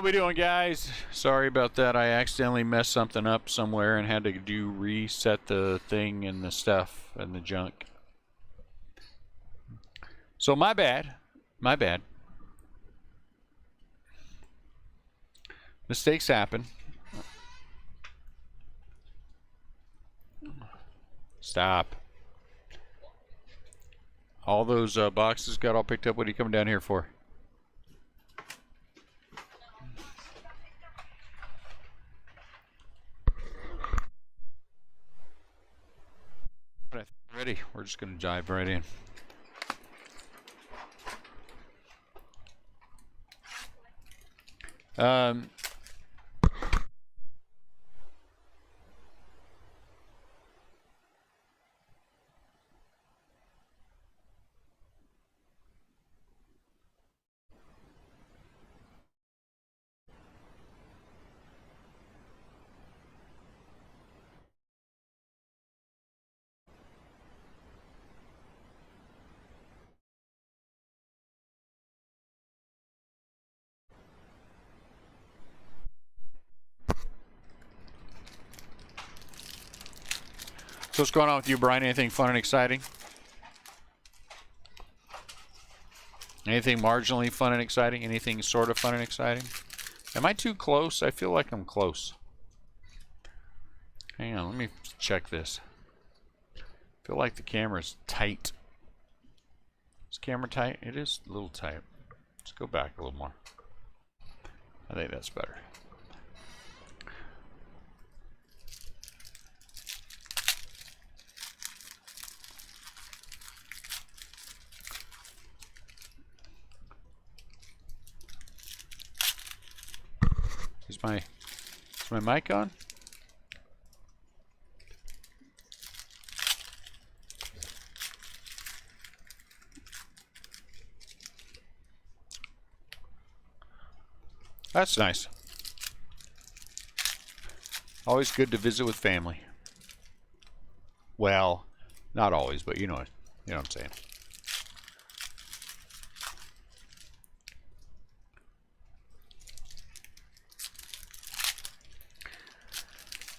How we doing, guys? Sorry about that. I accidentally messed something up somewhere and had to reset the thing and the stuff and the junk. So my bad. My bad. Mistakes happen. Stop. All those boxes got all picked up. What are you coming down here for? Ready? We're just going to dive right in. So what's going on with you, Brian? Anything fun and exciting? Anything marginally fun and exciting? Anything sort of fun and exciting? Am I too close? I feel like I'm close. Hang on, let me check this. I feel like the camera's tight. Is the camera tight? It is a little tight. Let's go back a little more. I think that's better. Is my mic on? That's nice. Always good to visit with family. Well, not always, but you know what I'm saying.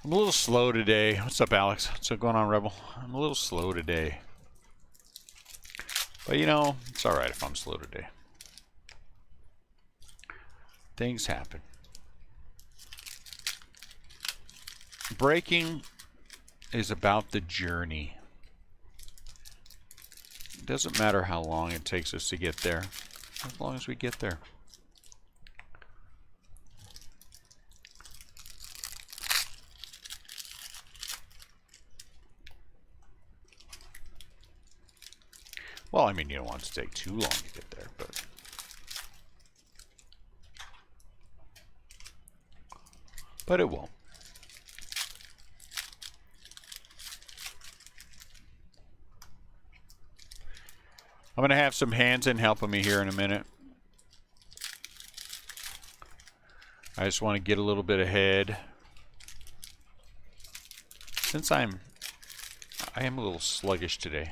I'm a little slow today. What's up, Alex? What's going on, Rebel? I'm a little slow today. But you know, it's alright if I'm slow today. Things happen. Breaking is about the journey. It doesn't matter how long it takes us to get there, as long as we get there. Well, I mean, you don't want it to take too long to get there, but it won't. I'm going to have some hands in helping me here in a minute. I just want to get a little bit ahead. Since I am a little sluggish today.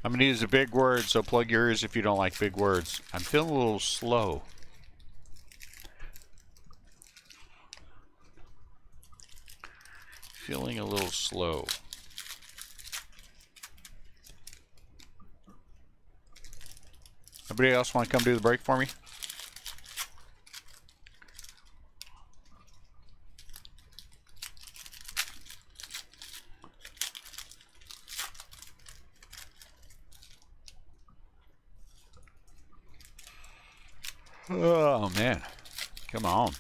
I'm going to use a big word, so plug your ears if you don't like big words. I'm feeling a little slow. Feeling a little slow. Anybody else want to come do the break for me? Oh, man. Come on.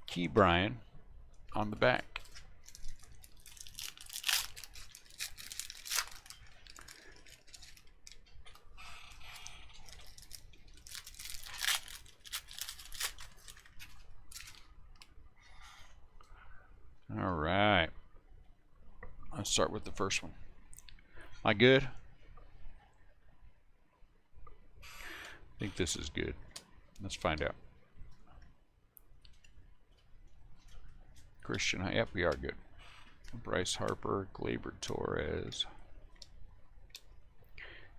Key Brian on the back. All right. Let's start with the first one. Am I good? I think this is good. Let's find out. Christian. Yep, we are good. Bryce Harper, Gleyber Torres,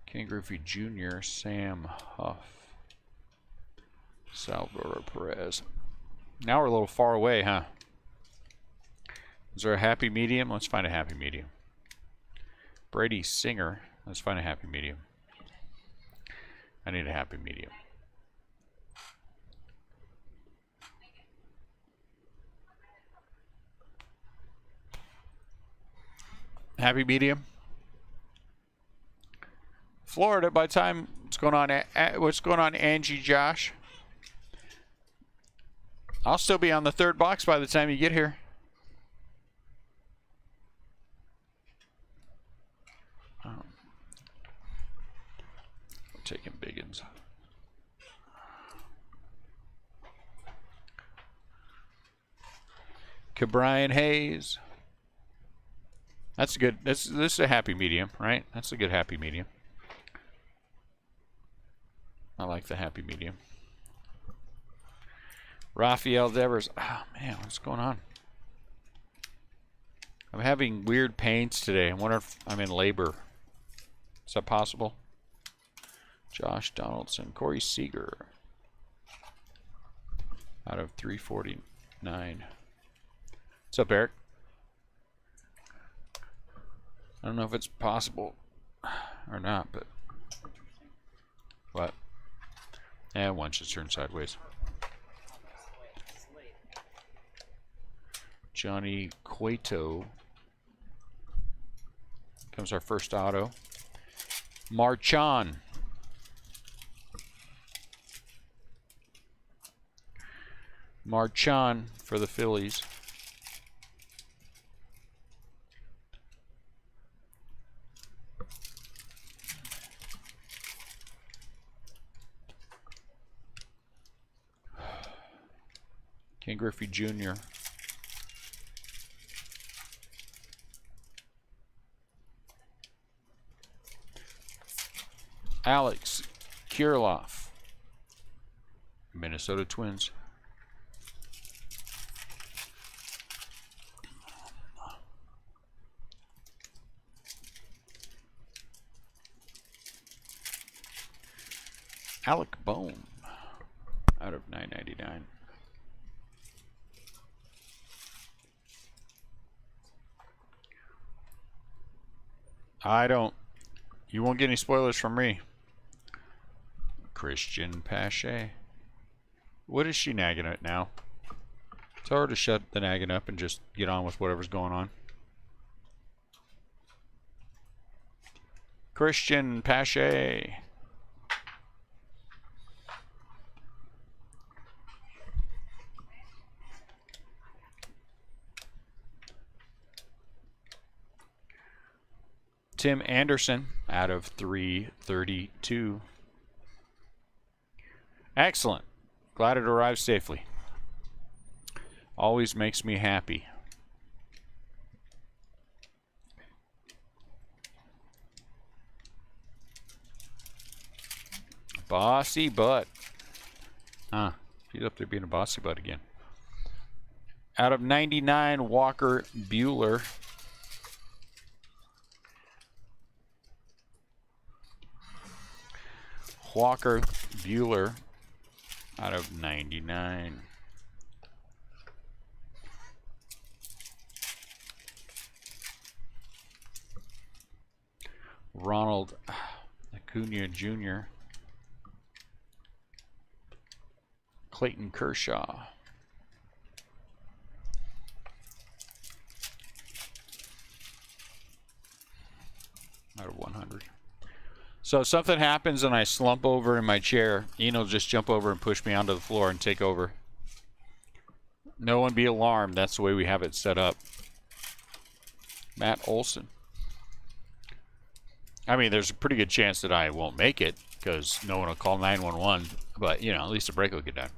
Ken Griffey Jr., Sam Huff, Salvador Perez. Now we're a little far away, huh? Is there a happy medium? Let's find a happy medium. Brady Singer. Let's find a happy medium. I need a happy medium. Happy medium. Florida. By the time what's going on, Angie Josh? I'll still be on the third box by the time you get here. Taking biggins. Cabrian Hayes. That's good. This is a happy medium, right? That's a good happy medium. I like the happy medium. Rafael Devers. Oh man, what's going on? I'm having weird pains today. I wonder if I'm in labor. Is that possible? Josh Donaldson, Corey Seager, out of 349. What's up, Eric? I don't know if it's possible or not, but what? Yeah, one should turn sideways. Johnny Cueto. Comes our first auto. Marchand. Marchand for the Phillies. Ken Griffey Jr. Alex Kirilloff, Minnesota Twins. Alec Bohm, out of 999. You won't get any spoilers from me. Christian Pache. What is she nagging at now? Tell her to shut the nagging up and just get on with whatever's going on. Christian Pache. Tim Anderson, out of 332. Excellent. Glad it arrived safely. Always makes me happy. Bossy butt. Huh. He's up there being a bossy butt again. Out of 99, Walker Buehler. Walker Buehler out of 99. Ronald Acuna Jr. Clayton Kershaw. Out of 100. So if something happens and I slump over in my chair, Ian will just jump over and push me onto the floor and take over. No one be alarmed. That's the way we have it set up. Matt Olson. I mean, there's a pretty good chance that I won't make it because no one will call 911. But, you know, at least the break will get done.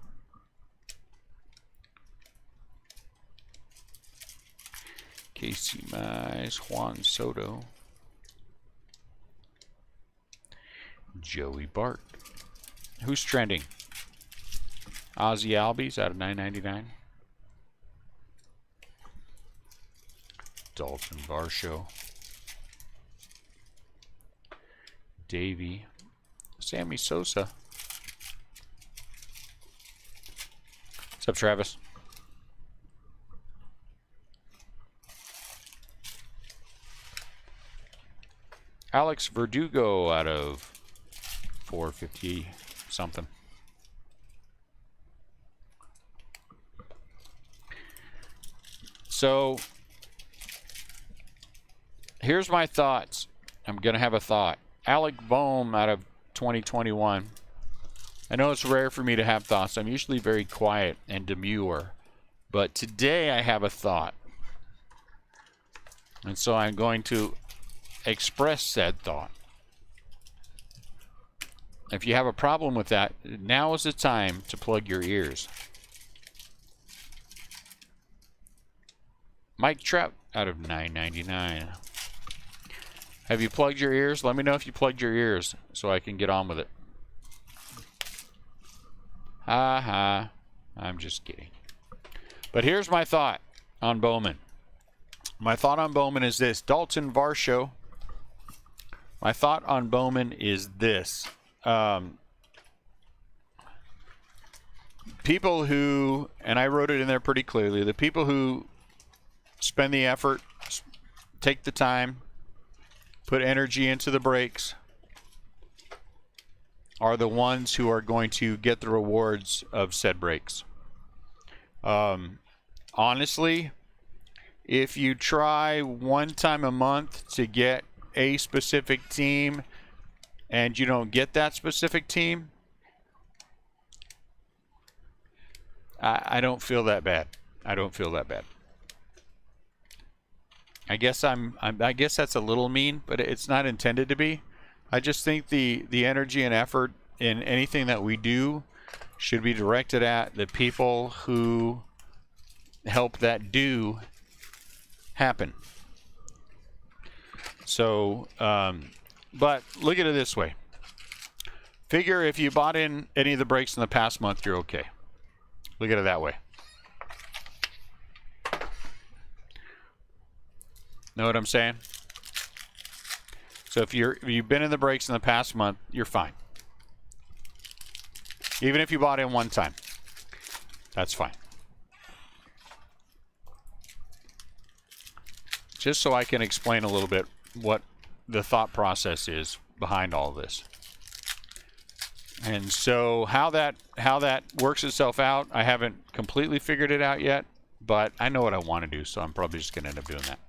Casey Mize, Juan Soto. Joey Bart. Who's trending? Ozzy Albies out of 999. Dalton Varsho. Davey. Sammy Sosa. What's up, Travis? Alex Verdugo out of 450 something. So here's my thoughts. I'm going to have a thought. Alec Boehm out of 2021. I know it's rare for me to have thoughts. I'm usually very quiet and demure. But today I have a thought. And so I'm going to express said thought. If you have a problem with that, now is the time to plug your ears. Mike Trout out of 9.99. Have you plugged your ears? Let me know if you plugged your ears so I can get on with it. Ha ha. I'm just kidding. But here's my thought on Bowman. My thought on Bowman is this. Dalton Varsho. My thought on Bowman is this. People who, and I wrote it in there pretty clearly, the people who spend the effort, take the time, put energy into the breaks, are the ones who are going to get the rewards of said breaks. Honestly, if you try one time a month to get a specific team and you don't get that specific team, I don't feel that bad. I don't feel that bad. I guess I guess that's a little mean, but it's not intended to be. I just think the energy and effort in anything that we do should be directed at the people who help that do happen. So, but look at it this way. Figure if you bought in any of the breaks in the past month, you're okay. Look at it that way. Know what I'm saying? So if you've been in the breaks in the past month, you're fine. Even if you bought in one time, that's fine. Just so I can explain a little bit what the thought process is behind all this. And so how that works itself out, I haven't completely figured it out yet, but I know what I want to do, so I'm probably just going to end up doing that.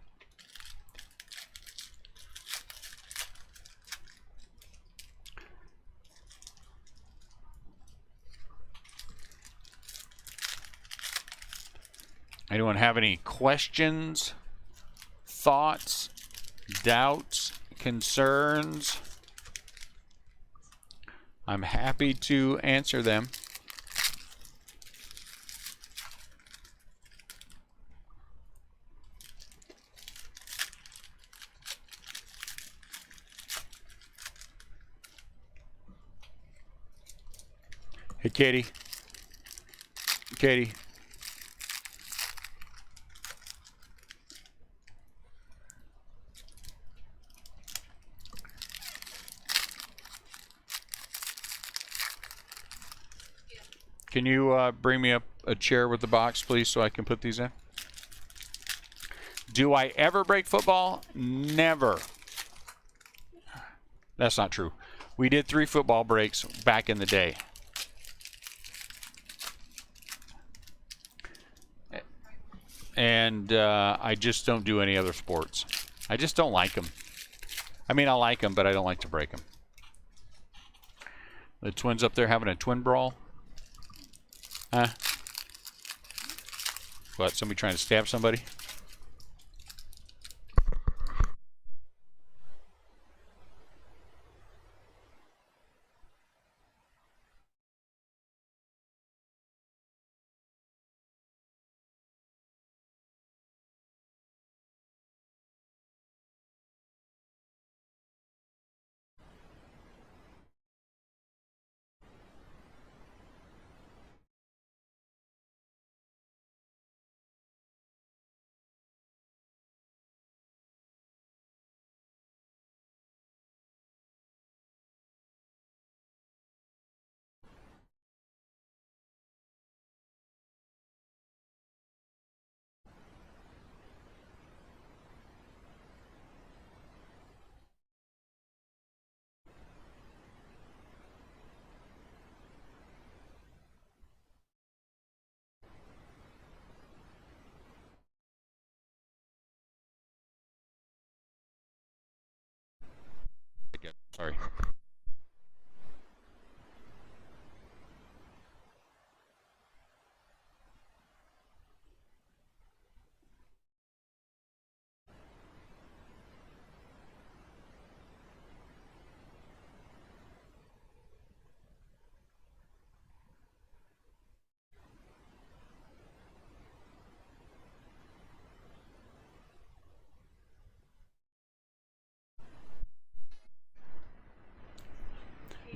Anyone have any questions, thoughts, doubts, concerns? I'm happy to answer them. Hey, Katie. Katie. Can you bring me up a chair with the box, please, so I can put these in? Do I ever break football? Never. That's not true. We did 3 football breaks back in the day. And I just don't do any other sports. I just don't like them. I mean, I like them, but I don't like to break them. The twins up there having a twin brawl? Huh? What, somebody trying to stab somebody?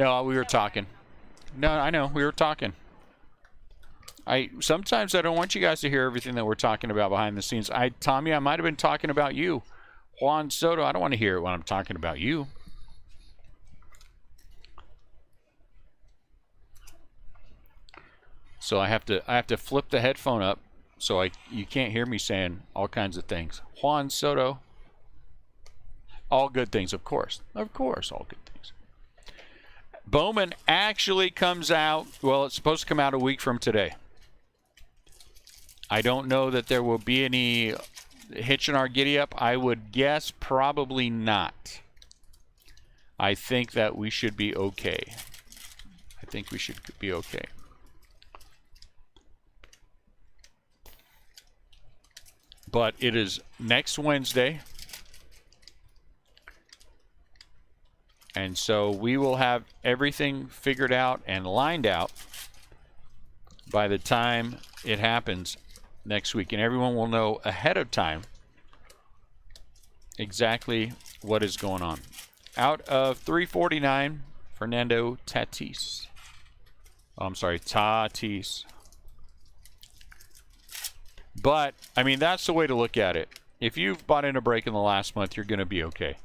No, we were talking. No, I know. We were talking. Sometimes I don't want you guys to hear everything that we're talking about behind the scenes. Tommy, I might have been talking about you. Juan Soto, I don't want to hear it when I'm talking about you. So I have to flip the headphone up so you can't hear me saying all kinds of things. Juan Soto, all good things, of course. Of course, all good things. Bowman actually comes out, well, it's supposed to come out a week from today. I don't know that there will be any hitch in our giddy up. I would guess probably not. I think that we should be okay. I think we should be okay. But it is next Wednesday. And so we will have everything figured out and lined out by the time it happens next week. And everyone will know ahead of time exactly what is going on. Out of 349, Fernando Tatis. Oh, I'm sorry, Tatis. But, I mean, that's the way to look at it. If you've bought in a break in the last month, you're going to be okay.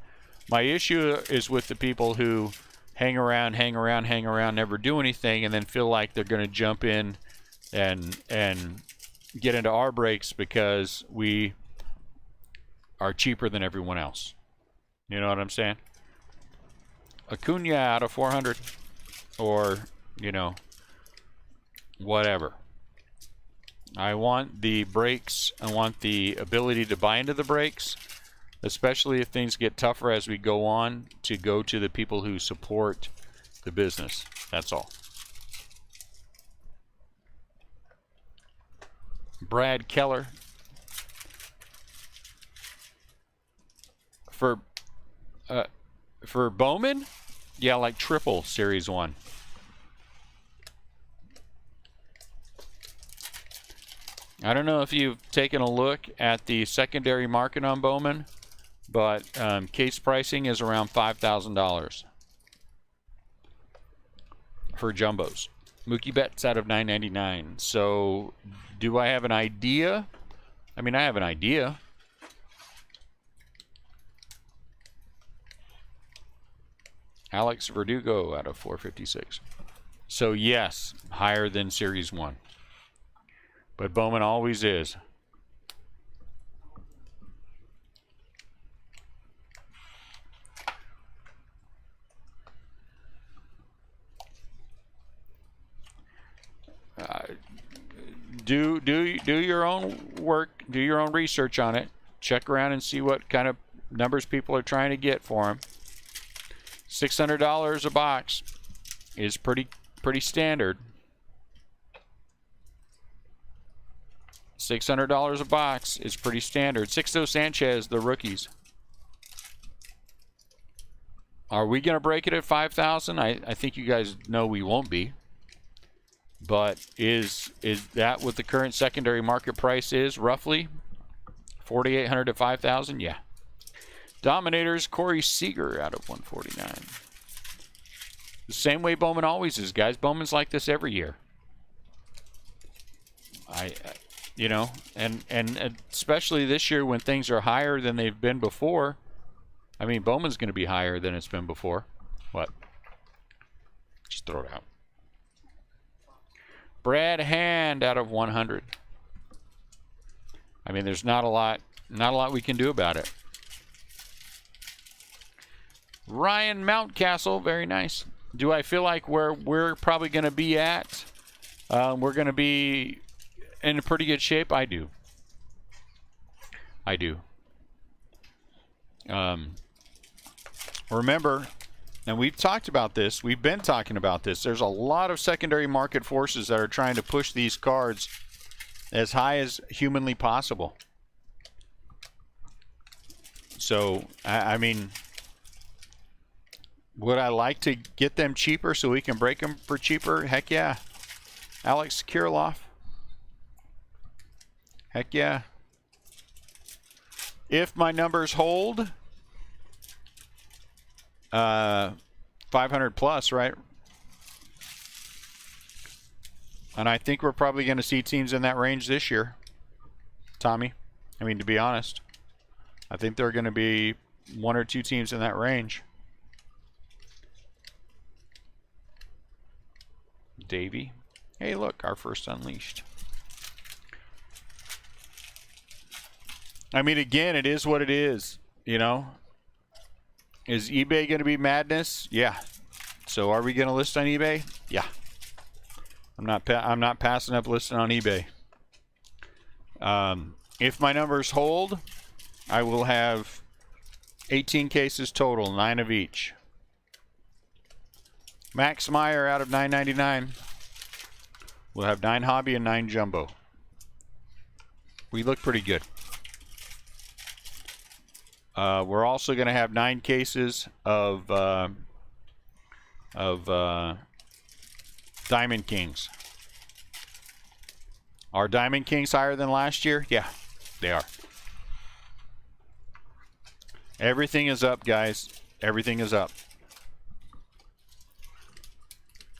My issue is with the people who hang around, never do anything, and then feel like they're going to jump in and get into our breaks because we are cheaper than everyone else. You know what I'm saying? Acuna out of 400 or, you know, whatever. I want the breaks. I want the ability to buy into the breaks, especially if things get tougher as we go on, to go to the people who support the business. That's all. Brad Keller. For Bowman? Yeah, like triple Series 1. I don't know if you've taken a look at the secondary market on Bowman, but case pricing is around $5,000 for jumbos. Mookie Betts out of $9.99. So, do I have an idea? I mean, I have an idea. Alex Verdugo out of $456. So, yes, higher than Series 1. But Bowman always is. Do your own work, do your own research on it. Check around and see what kind of numbers people are trying to get for them. $600 a box is pretty standard. $600 a box is pretty standard. Sixto Sanchez, the rookies. Are we going to break it at 5,000? I think you guys know we won't be. But is that what the current secondary market price is, roughly? 4,800 to 5,000? Yeah. Dominators, Corey Seager out of 149. The same way Bowman always is, guys. Bowman's like this every year. You know, and especially this year when things are higher than they've been before. I mean, Bowman's going to be higher than it's been before. What? Just throw it out. Brad Hand out of 100. I mean, there's not a lot we can do about it. Ryan Mountcastle, very nice. Do I feel like where we're probably going to be at, we're going to be in a pretty good shape? I do. Remember, and we've talked about this, we've been talking about this, there's a lot of secondary market forces that are trying to push these cards as high as humanly possible. So, I mean, would I like to get them cheaper so we can break them for cheaper? Heck yeah. Alex Kirilloff. Heck yeah. If my numbers hold, 500 plus, right? And I think we're probably going to see teams in that range this year, Tommy. I mean, to be honest, I think there are going to be 1 or 2 teams in that range. Davey. Hey, look, our first Unleashed. I mean, again, it is what it is, you know. Is eBay going to be madness? Yeah. So are we going to list on eBay? Yeah. I'm not passing up listing on eBay. If my numbers hold, I will have 18 cases total, 9 of each. Max Meyer out of 9.99. We'll have 9 hobby and 9 jumbo. We look pretty good. We're also going to have 9 cases of Diamond Kings. Are Diamond Kings higher than last year? Yeah, they are. Everything is up, guys. Everything is up.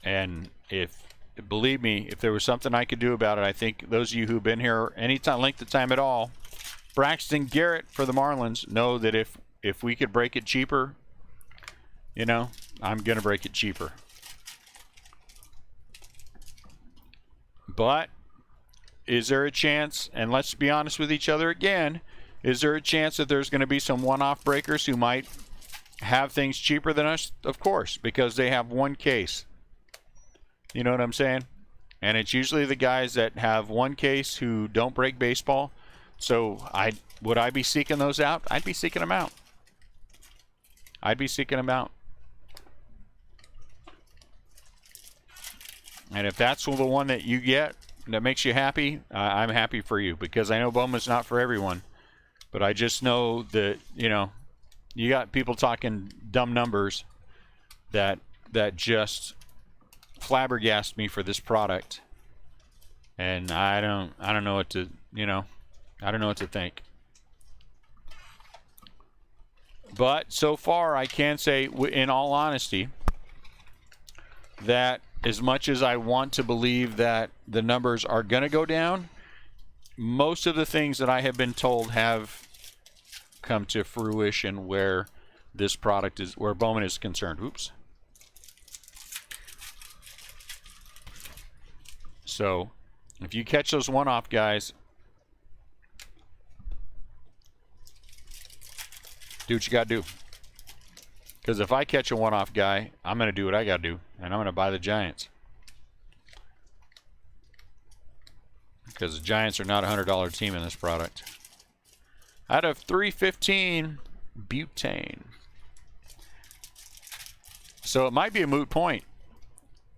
And believe me, if there was something I could do about it, I think those of you who've been here any time, length of time at all, Braxton Garrett for the Marlins, know that if we could break it cheaper, you know, I'm going to break it cheaper. But is there a chance, and let's be honest with each other again, is there a chance that there's going to be some one-off breakers who might have things cheaper than us? Of course, because they have 1 case. You know what I'm saying? And it's usually the guys that have 1 case who don't break baseball. So would I be seeking those out? I'd be seeking them out. I'd be seeking them out. And if that's the one that you get that makes you happy, I'm happy for you, because I know Bowman's not for everyone. But I just know that, you know, you got people talking dumb numbers that just flabbergast me for this product. And I don't know what to, you know, I don't know what to think. But so far, I can say, in all honesty, that as much as I want to believe that the numbers are going to go down, most of the things that I have been told have come to fruition where this product is, where Bowman is concerned. Oops. So, if you catch those one-off guys, do what you got to do. Because if I catch a one-off guy, I'm going to do what I got to do, and I'm going to buy the Giants. Because the Giants are not a $100 team in this product. Out of 315, butane. So it might be a moot point.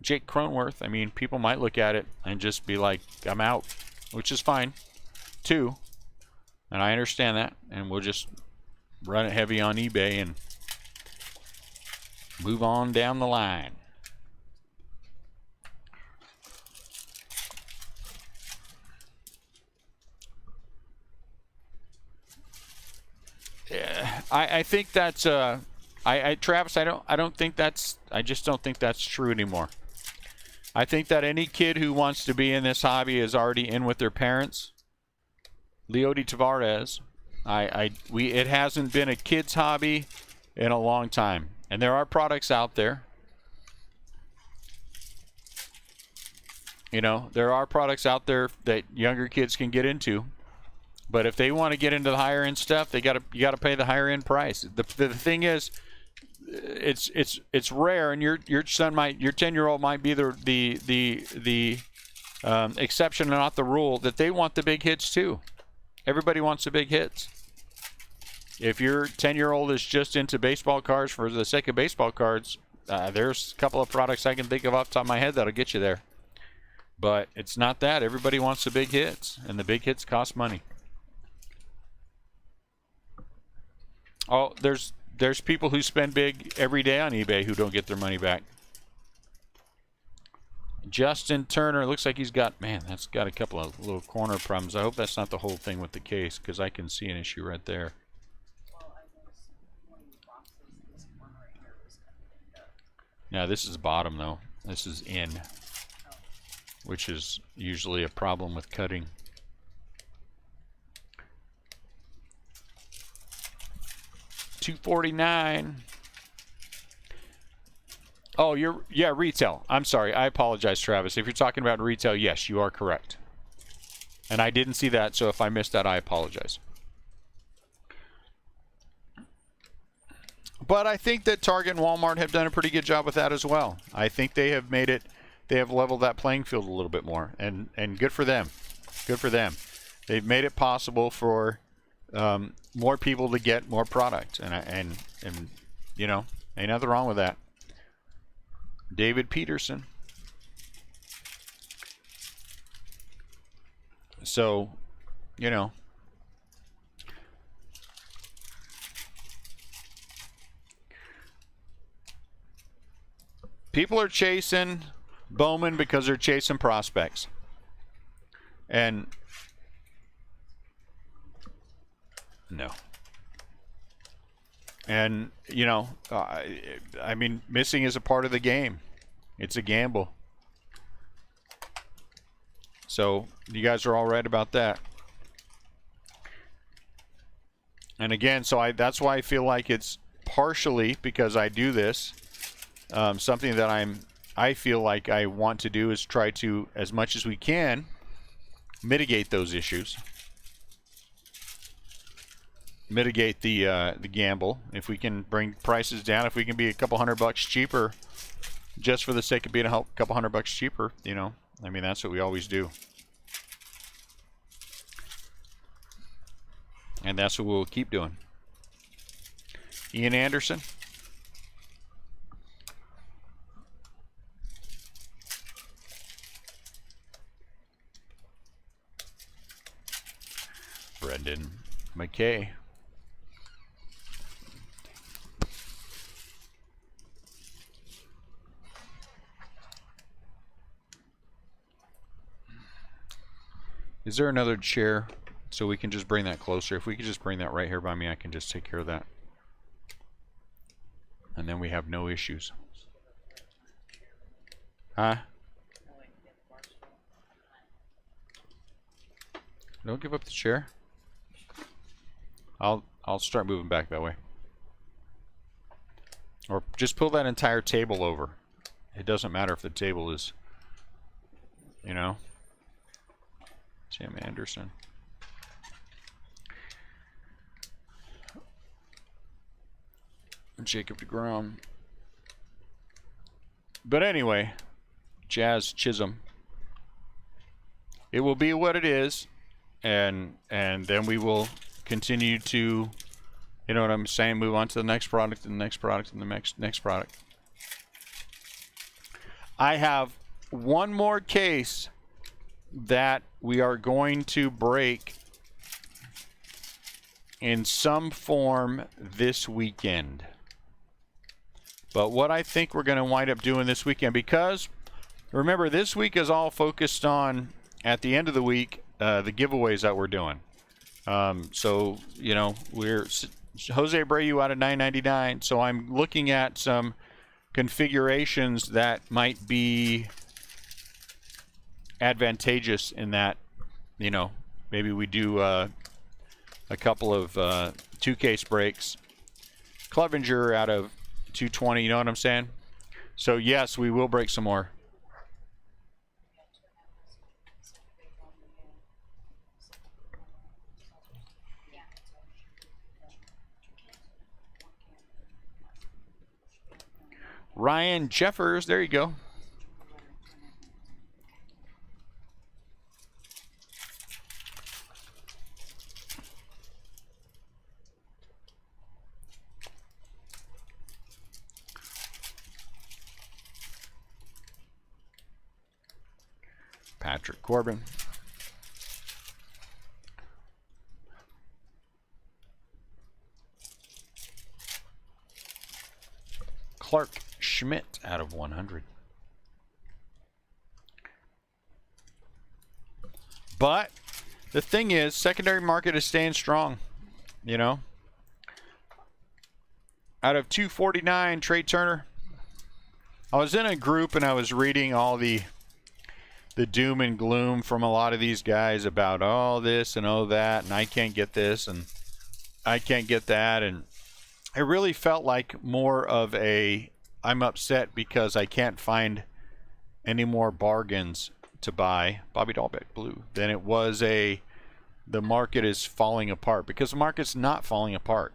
Jake Cronenworth, I mean, people might look at it and just be like, I'm out, which is fine, too. And I understand that, and we'll just run it heavy on eBay and move on down the line. Yeah, I think that's Travis, I just don't think that's true anymore. I think that any kid who wants to be in this hobby is already in with their parents. Leody Tavares, it hasn't been a kid's hobby in a long time. And there are products out there. You know, there are products out there that younger kids can get into. But if they want to get into the higher end stuff, you got to pay the higher end price. The thing is, it's rare, and your son might, your 10-year-old might be the exception and not the rule, that they want the big hits too. Everybody wants the big hits. If your 10-year-old is just into baseball cards for the sake of baseball cards, there's a couple of products I can think of off the top of my head that'll get you there. But it's not that. Everybody wants the big hits, and the big hits cost money. Oh, there's people who spend big every day on eBay who don't get their money back. Justin Turner, looks like he's got, man, that's got a couple of little corner problems. I hope that's not the whole thing with the case, because I can see an issue right there. Now this is bottom though. This is in, which is usually a problem with cutting. $2.49. Oh, yeah, retail. I'm sorry. I apologize, Travis. If you're talking about retail, yes, you are correct. And I didn't see that, so if I missed that, I apologize. But I think that Target and Walmart have done a pretty good job with that as well. I think they have made it, they have leveled that playing field a little bit more, and good for them. Good for them. They've made it possible for more people to get more product, and you know, ain't nothing wrong with that. David Peterson. So, you know, people are chasing Bowman because they're chasing prospects. And no. And, you know, I mean, missing is a part of the game. It's a gamble. So, you guys are all right about that. And again, so that's why I feel like it's partially because I do this. Something that I feel like I want to do is try to, as much as we can, mitigate those issues. Mitigate the gamble. If we can bring prices down, if we can be a couple $100 cheaper, just for the sake of being a couple $100 cheaper, you know, I mean, that's what we always do. And that's what we'll keep doing. Ian Anderson. Brendan McKay. Is there another chair so we can just bring that closer? If we could just bring that right here by me, I can just take care of that. And then we have no issues. Huh? Don't give up the chair. I'll start moving back that way. Or just pull that entire table over. It doesn't matter if the table is, you know. Tim Anderson. Jacob deGrom. But anyway, Jazz Chisholm. It will be what it is, and then we will continue to, you know what I'm saying, move on to the next product and the next product and the next product. I have one more case that we are going to break in some form this weekend. But what I think we're going to wind up doing this weekend, because remember, this week is all focused on, at the end of the week, the giveaways that we're doing. So, you know, we're Jose Abreu out of $9.99. So I'm looking at some configurations that might be advantageous in that, you know, maybe we do a couple of 2-case breaks. Clevenger out of 220, you know what I'm saying? So yes, we will break some more. Ryan Jeffers, there you go. Patrick Corbin. Clark Schmidt out of 100. But the thing is, secondary market is staying strong, you know. Out of 249, Trey Turner. I was in a group and I was reading all the doom and gloom from a lot of these guys about all this and all that, and I can't get this and I can't get that, and it really felt like more of a I'm upset because I can't find any more bargains to buy Bobby Dahlbeck blue than it was the market is falling apart, because the market's not falling apart.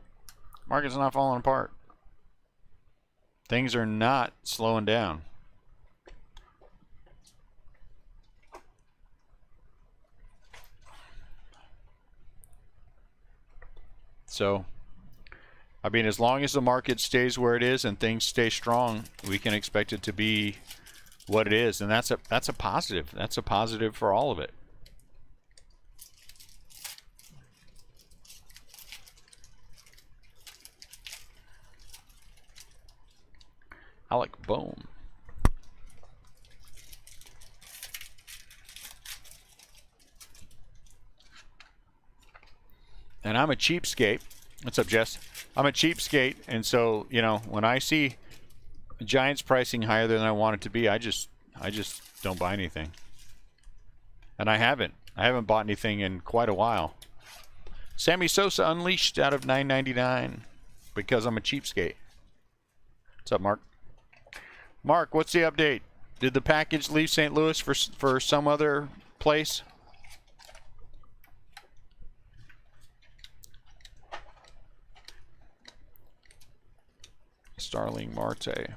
Market's not falling apart. Things are not slowing down. So, I mean, as long as the market stays where it is and things stay strong, we can expect it to be what it is, and that's a positive. That's a positive for all of it. Alec Bohm. And I'm a cheapskate. What's up, Jess? I'm a cheapskate, and so, you know, when I see Giants pricing higher than I want it to be, I just don't buy anything. And I haven't bought anything in quite a while. Sammy Sosa Unleashed out of $9.99 because I'm a cheapskate. What's up, Mark? Mark, what's the update? Did the package leave St. Louis for some other place? Starling Marte.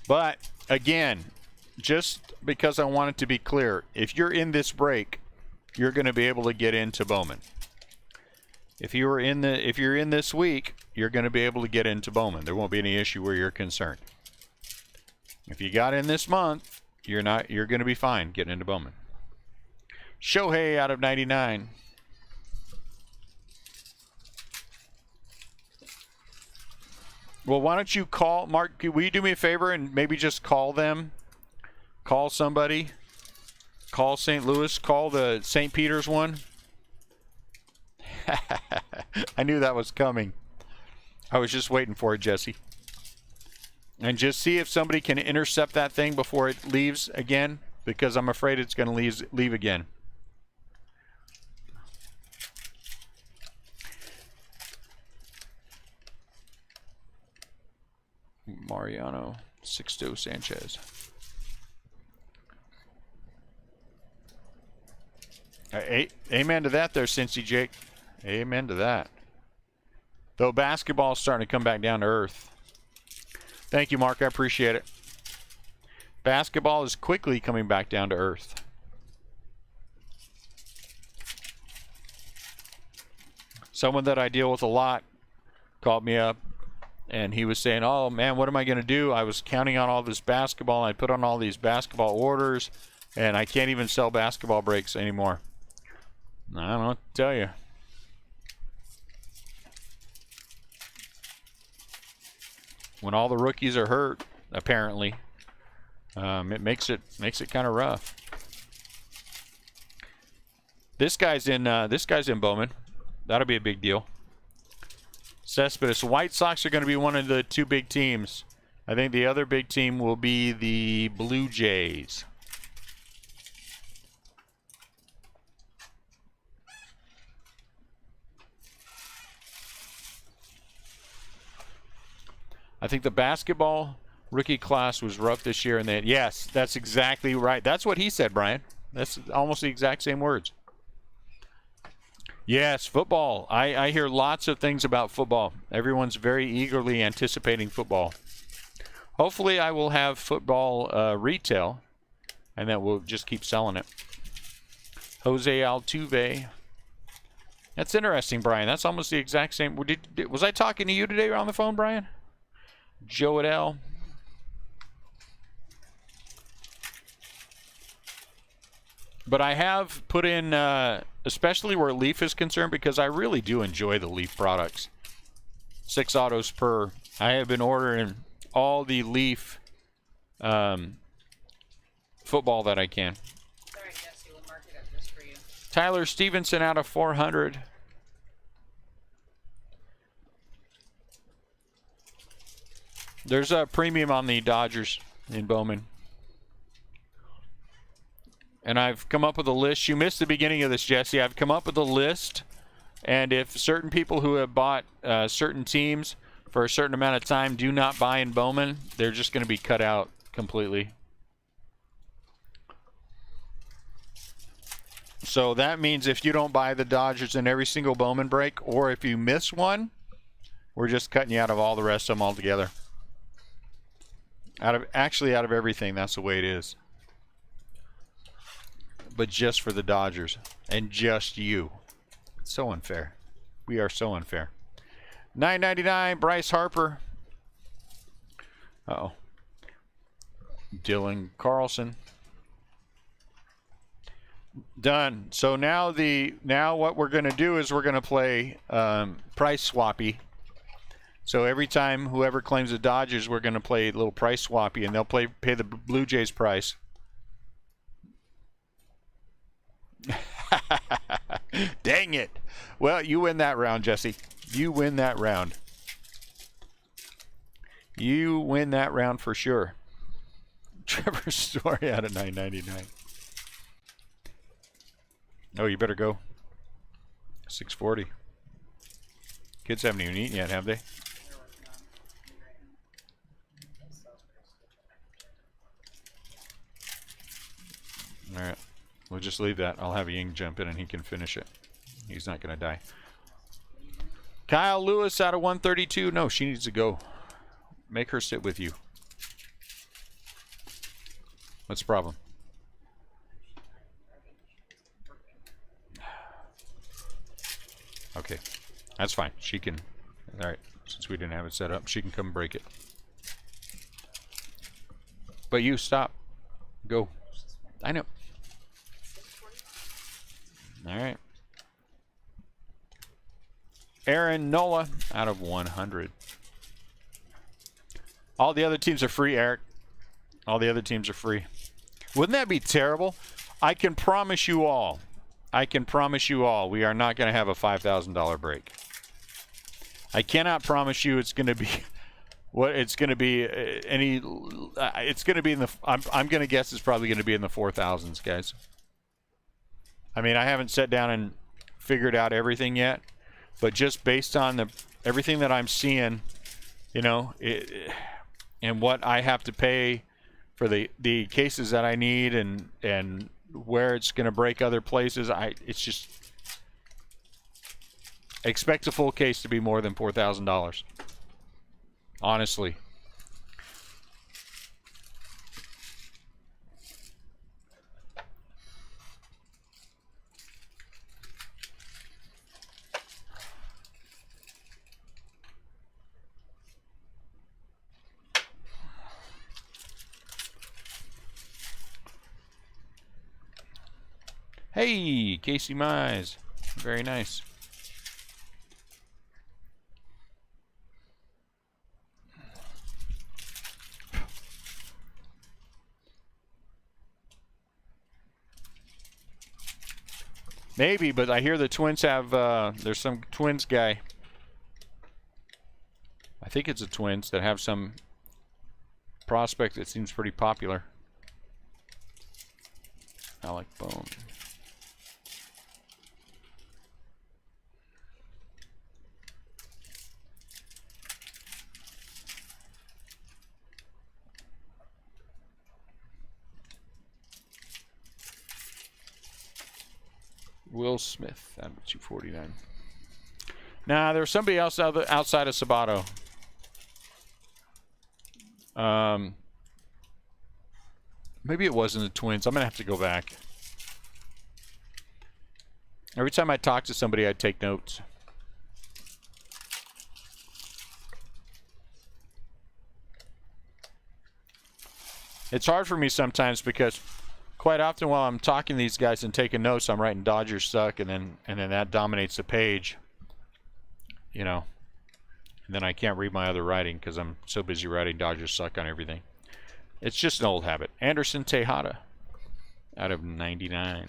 But again, just because I want it to be clear, if you're in this break, you're going to be able to get into Bowman. If you're in this week, you're going to be able to get into Bowman. There won't be any issue where you're concerned. If you got in this month, you're going to be fine getting into Bowman. Shohei out of 99. Well, why don't you call Mark? Will you do me a favor and maybe just call them? Call somebody. Call St. Louis. Call the St. Peter's one. I knew that was coming. I was just waiting for it, Jesse. And just see if somebody can intercept that thing before it leaves again, because I'm afraid it's going to leave again. Mariano Sixto Sanchez. Amen to that there, Cincy Jake. Amen to that. Though basketball is starting to come back down to earth. Thank you, Mark. I appreciate it. Basketball is quickly coming back down to earth. Someone that I deal with a lot called me up, and he was saying, oh, man, what am I going to do? I was counting on all this basketball, and I put on all these basketball orders, and I can't even sell basketball breaks anymore. I don't know what to tell you. When all the rookies are hurt, apparently, it makes it kind of rough. This guy's in Bowman. That'll be a big deal. Cespedes. White Sox are going to be one of the two big teams. I think the other big team will be the Blue Jays. I think the basketball rookie class was rough this year, and yes, that's exactly right. That's what he said, Brian. That's almost the exact same words. Yes, football. I hear lots of things about football. Everyone's very eagerly anticipating football. Hopefully I will have football retail, and then we'll just keep selling it. Jose Altuve. That's interesting, Brian. That's almost the exact same. Was I talking to you today on the phone, Brian? Joe Adele. But I have put in, especially where Leaf is concerned, because I really do enjoy the Leaf products. 6 autos per. I have been ordering all the Leaf football that I can. Sorry, Jesse, we'll mark it up just for you. Tyler Stevenson out of 400. There's a premium on the Dodgers in Bowman. And I've come up with a list. You missed the beginning of this, Jesse. I've come up with a list. And if certain people who have bought certain teams for a certain amount of time do not buy in Bowman, they're just going to be cut out completely. So that means if you don't buy the Dodgers in every single Bowman break, or if you miss one, we're just cutting you out of all the rest of them altogether. Out of everything, that's the way it is. But just for the Dodgers and just you. It's so unfair. We are so unfair. $9.99 Bryce Harper. Uh-oh. Dylan Carlson. Done. So now what we're going to do is we're going to play price swappy. So every time whoever claims the Dodgers, we're going to play a little price swappy, and they'll pay the Blue Jays price. Dang it. Well, you win that round, Jesse. You win that round. You win that round for sure. Trevor Story out of $9.99. Oh, you better go. $6.40. Kids haven't even eaten yet, have they? All right. We'll just leave that. I'll have Ying jump in and he can finish it. He's not going to die. Kyle Lewis out of 132. No, she needs to go. Make her sit with you. What's the problem? Okay. That's fine. She can. All right. Since we didn't have it set up, she can come break it. But you stop. Go. I know. All right. Aaron Nola out of 100. All the other teams are free, Eric. All the other teams are free. Wouldn't that be terrible? I can promise you all. We are not going to have a $5,000 break. I cannot promise you it's going to be what it's going to be any. It's going to be in the. I'm going to guess it's probably going to be in the 4,000s, guys. I mean, I haven't sat down and figured out everything yet, but just based on everything that I'm seeing, you know, and what I have to pay for the cases that I need and where it's going to break other places, it's just expect a full case to be more than $4,000. Honestly. Hey, Casey Mize. Very nice. Maybe, but I hear the Twins have, there's some Twins guy. I think it's the Twins that have some prospect that seems pretty popular. Alec Bone. Will Smith out of 249. Nah, there was somebody else outside of Sabato. Maybe it wasn't the Twins. I'm going to have to go back. Every time I talk to somebody, I take notes. It's hard for me sometimes because quite often while I'm talking to these guys and taking notes, I'm writing Dodgers suck, and then that dominates the page. You know. And then I can't read my other writing because I'm so busy writing Dodgers suck on everything. It's just an old habit. Anderson Tejada out of 99.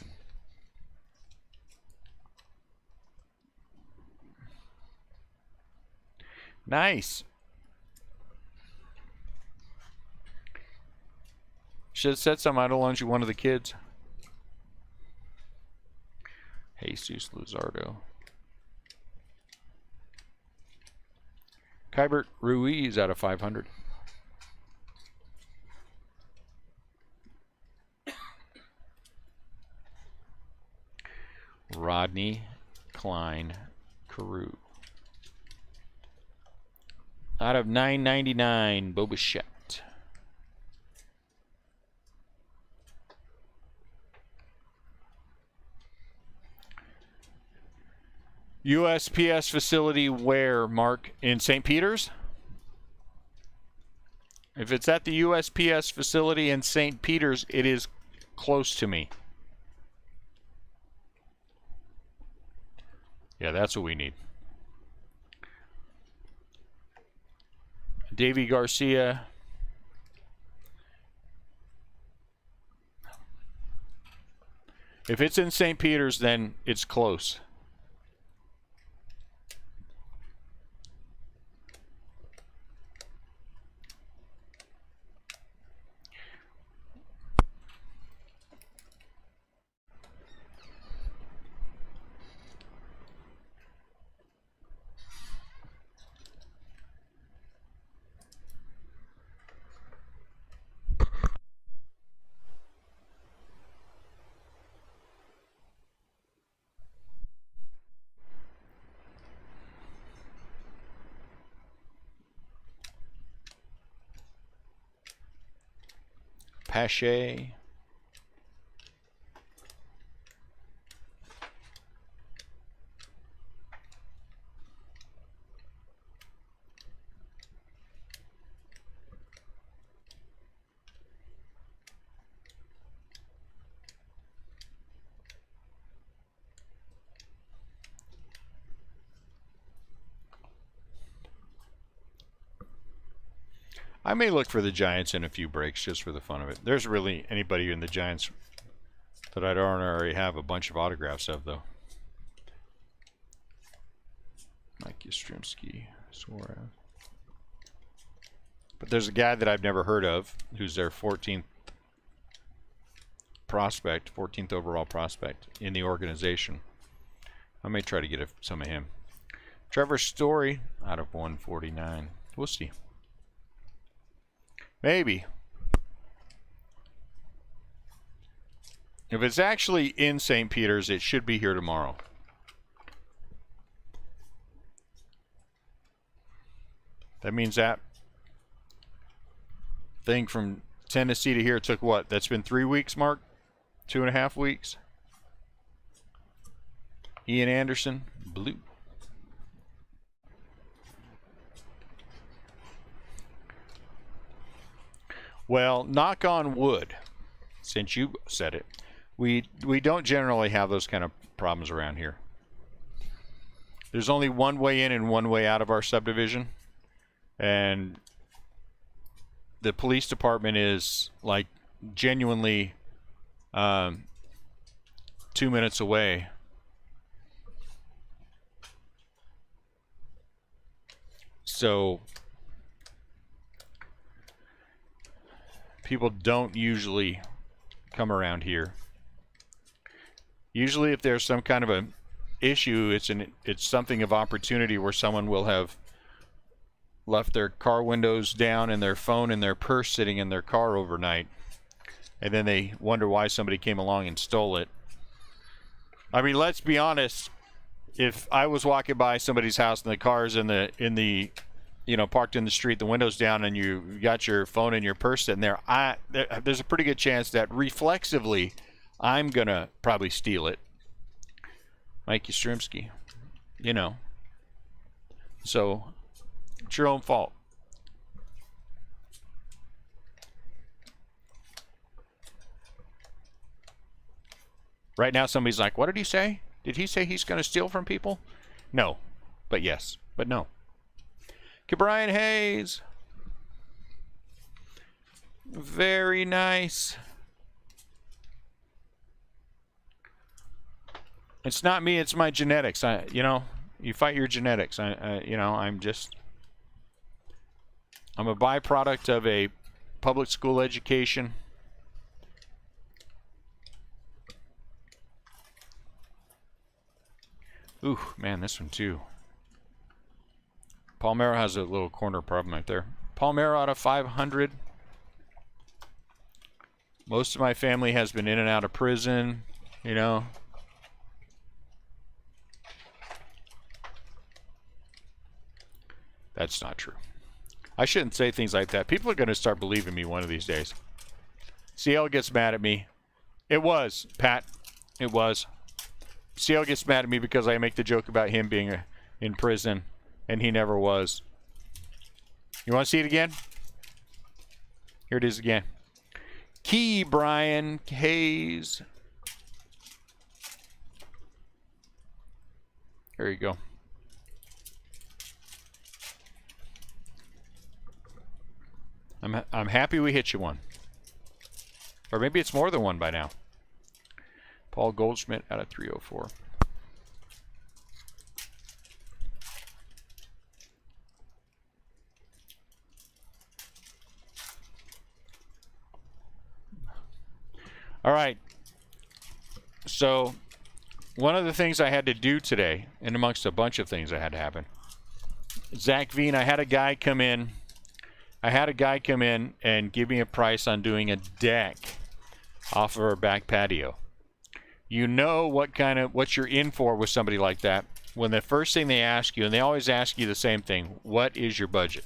Nice. Should have said something. I'd have loaned you one of the kids. Jesus Luzardo. Kybert Ruiz out of 500. Rodney Klein Carew. Out of 999, Bobichette. USPS facility where, Mark? In St. Peter's? If it's at the USPS facility in St. Peter's, it is close to me. Yeah, that's what we need. Davy Garcia. If it's in St. Peter's, then it's close. Pache. I may look for the Giants in a few breaks just for the fun of it. There's really anybody in the Giants that I don't already have a bunch of autographs of, though. Mike Yastrzemski, Suarez. But there's a guy that I've never heard of who's their 14th prospect, 14th overall prospect in the organization. I may try to get some of him. Trevor Story out of 149. We'll see. Maybe. If it's actually in St. Peter's, it should be here tomorrow. That means that thing from Tennessee to here took what? That's been 3 weeks, Mark? 2.5 weeks? Ian Anderson, blue. Well, knock on wood, since you said it, we don't generally have those kind of problems around here. There's only one way in and one way out of our subdivision, and the police department is like genuinely 2 minutes away. So people don't usually come around here. Usually if there's some kind of a issue, it's something of opportunity where someone will have left their car windows down and their phone and their purse sitting in their car overnight, and then they wonder why somebody came along and stole it. I mean, let's be honest, if I was walking by somebody's house and the car's in the you know, parked in the street, the windows down, and you got your phone and your purse sitting there, there's a pretty good chance that reflexively I'm going to probably steal it. Mike Yastrzemski, you know. So, it's your own fault. Right now somebody's like, what did he say? Did he say he's going to steal from people? No, but yes, but no. Brian Hayes. Very nice. It's not me, it's my genetics. You know, you fight your genetics. You know, I'm just I'm a byproduct of a public school education. Ooh, man, this one too. Palmero has a little corner problem right there. Palmero out of 500. Most of my family has been in and out of prison, you know. That's not true. I shouldn't say things like that. People are going to start believing me one of these days. CL gets mad at me. It was, Pat. It was. CL gets mad at me because I make the joke about him being in prison, and he never was. You want to see it again? Here it is again. Key Brian Hayes. There you go. I'm happy we hit you one. Or maybe it's more than one by now. Paul Goldschmidt out of 304. All right. So one of the things I had to do today, and amongst a bunch of things that had to happen, Zach Veen, I had a guy come in and give me a price on doing a deck off of our back patio. You know what you're in for with somebody like that when the first thing they ask you, and they always ask you the same thing, what is your budget?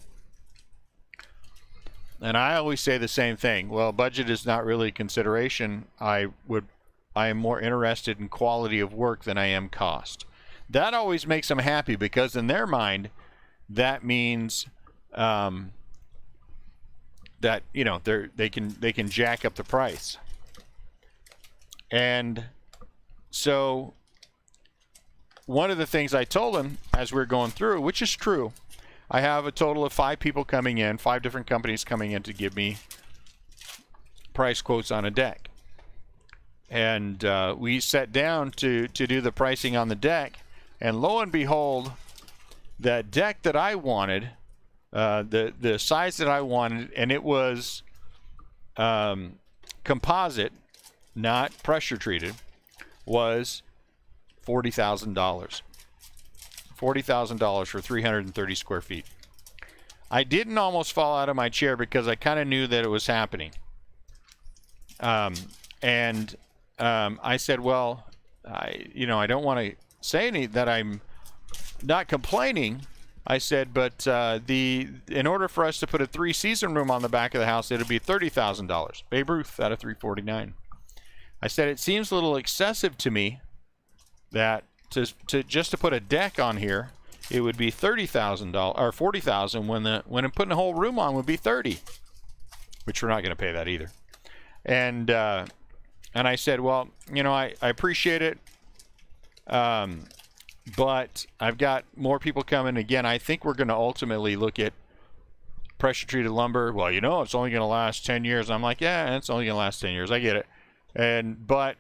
And I always say the same thing. Well, budget is not really a consideration. I am more interested in quality of work than I am cost. That always makes them happy because in their mind, that means that, you know, they can jack up the price. And so one of the things I told him as we were going through, which is true, I have a total of 5 people coming in, 5 different companies coming in to give me price quotes on a deck. And we sat down to do the pricing on the deck, and lo and behold, that deck that I wanted, the size that I wanted, and it was composite, not pressure treated, was $40,000. $40,000 for 330 square feet. I didn't almost fall out of my chair because I kind of knew that it was happening. I said, well, I don't want to say that I'm not complaining. I said, but in order for us to put a 3-season room on the back of the house, it'd be $30,000. Babe Ruth out of 349. I said, it seems a little excessive to me that just to put a deck on here, it would be $30,000 or $40,000 when putting a whole room on would be $30,000, which we're not going to pay that either. And I said, well, I appreciate it, but I've got more people coming. Again, I think we're going to ultimately look at pressure treated lumber. Well, it's only going to last 10 years. I'm like, yeah, it's only going to last 10 years. I get it. And I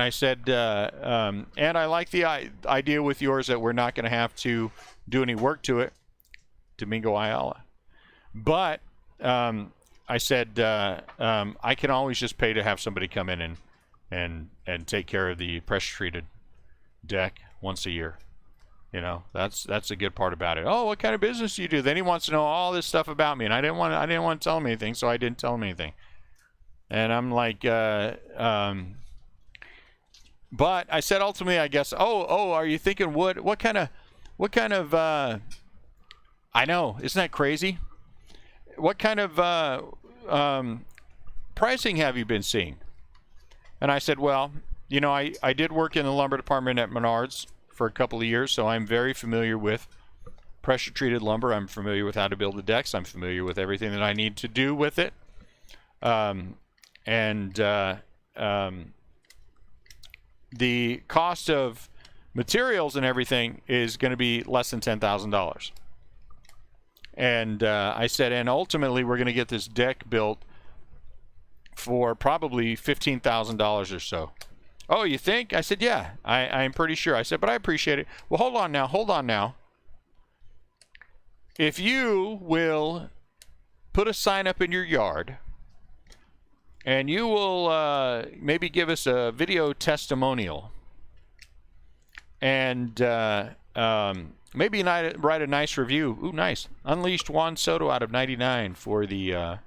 said, and I like the idea with yours that we're not going to have to do any work to it, Domingo Ayala. But I said, I can always just pay to have somebody come in and take care of the pressure treated deck once a year. That's a good part about it. Oh, what kind of business do you do? Then he wants to know all this stuff about me, and I didn't want to tell him anything, so I didn't tell him anything. And I'm like, but I said ultimately, I guess, oh, are you thinking wood? What kind of, I know, isn't that crazy? What kind of pricing have you been seeing? And I said, well, I did work in the lumber department at Menards for a couple of years, so I'm very familiar with pressure treated lumber. I'm familiar with how to build the decks. I'm familiar with everything that I need to do with it. The cost of materials and everything is going to be less than $10,000. And I said, and ultimately we're going to get this deck built for probably $15,000 or so. Oh, you think? I said, yeah, I'm pretty sure. I said, but I appreciate it. Well, hold on now. if you will put a sign up in your yard and you will maybe give us a video testimonial and maybe write a nice review. Ooh, nice. Unleashed Juan Soto out of 99 for the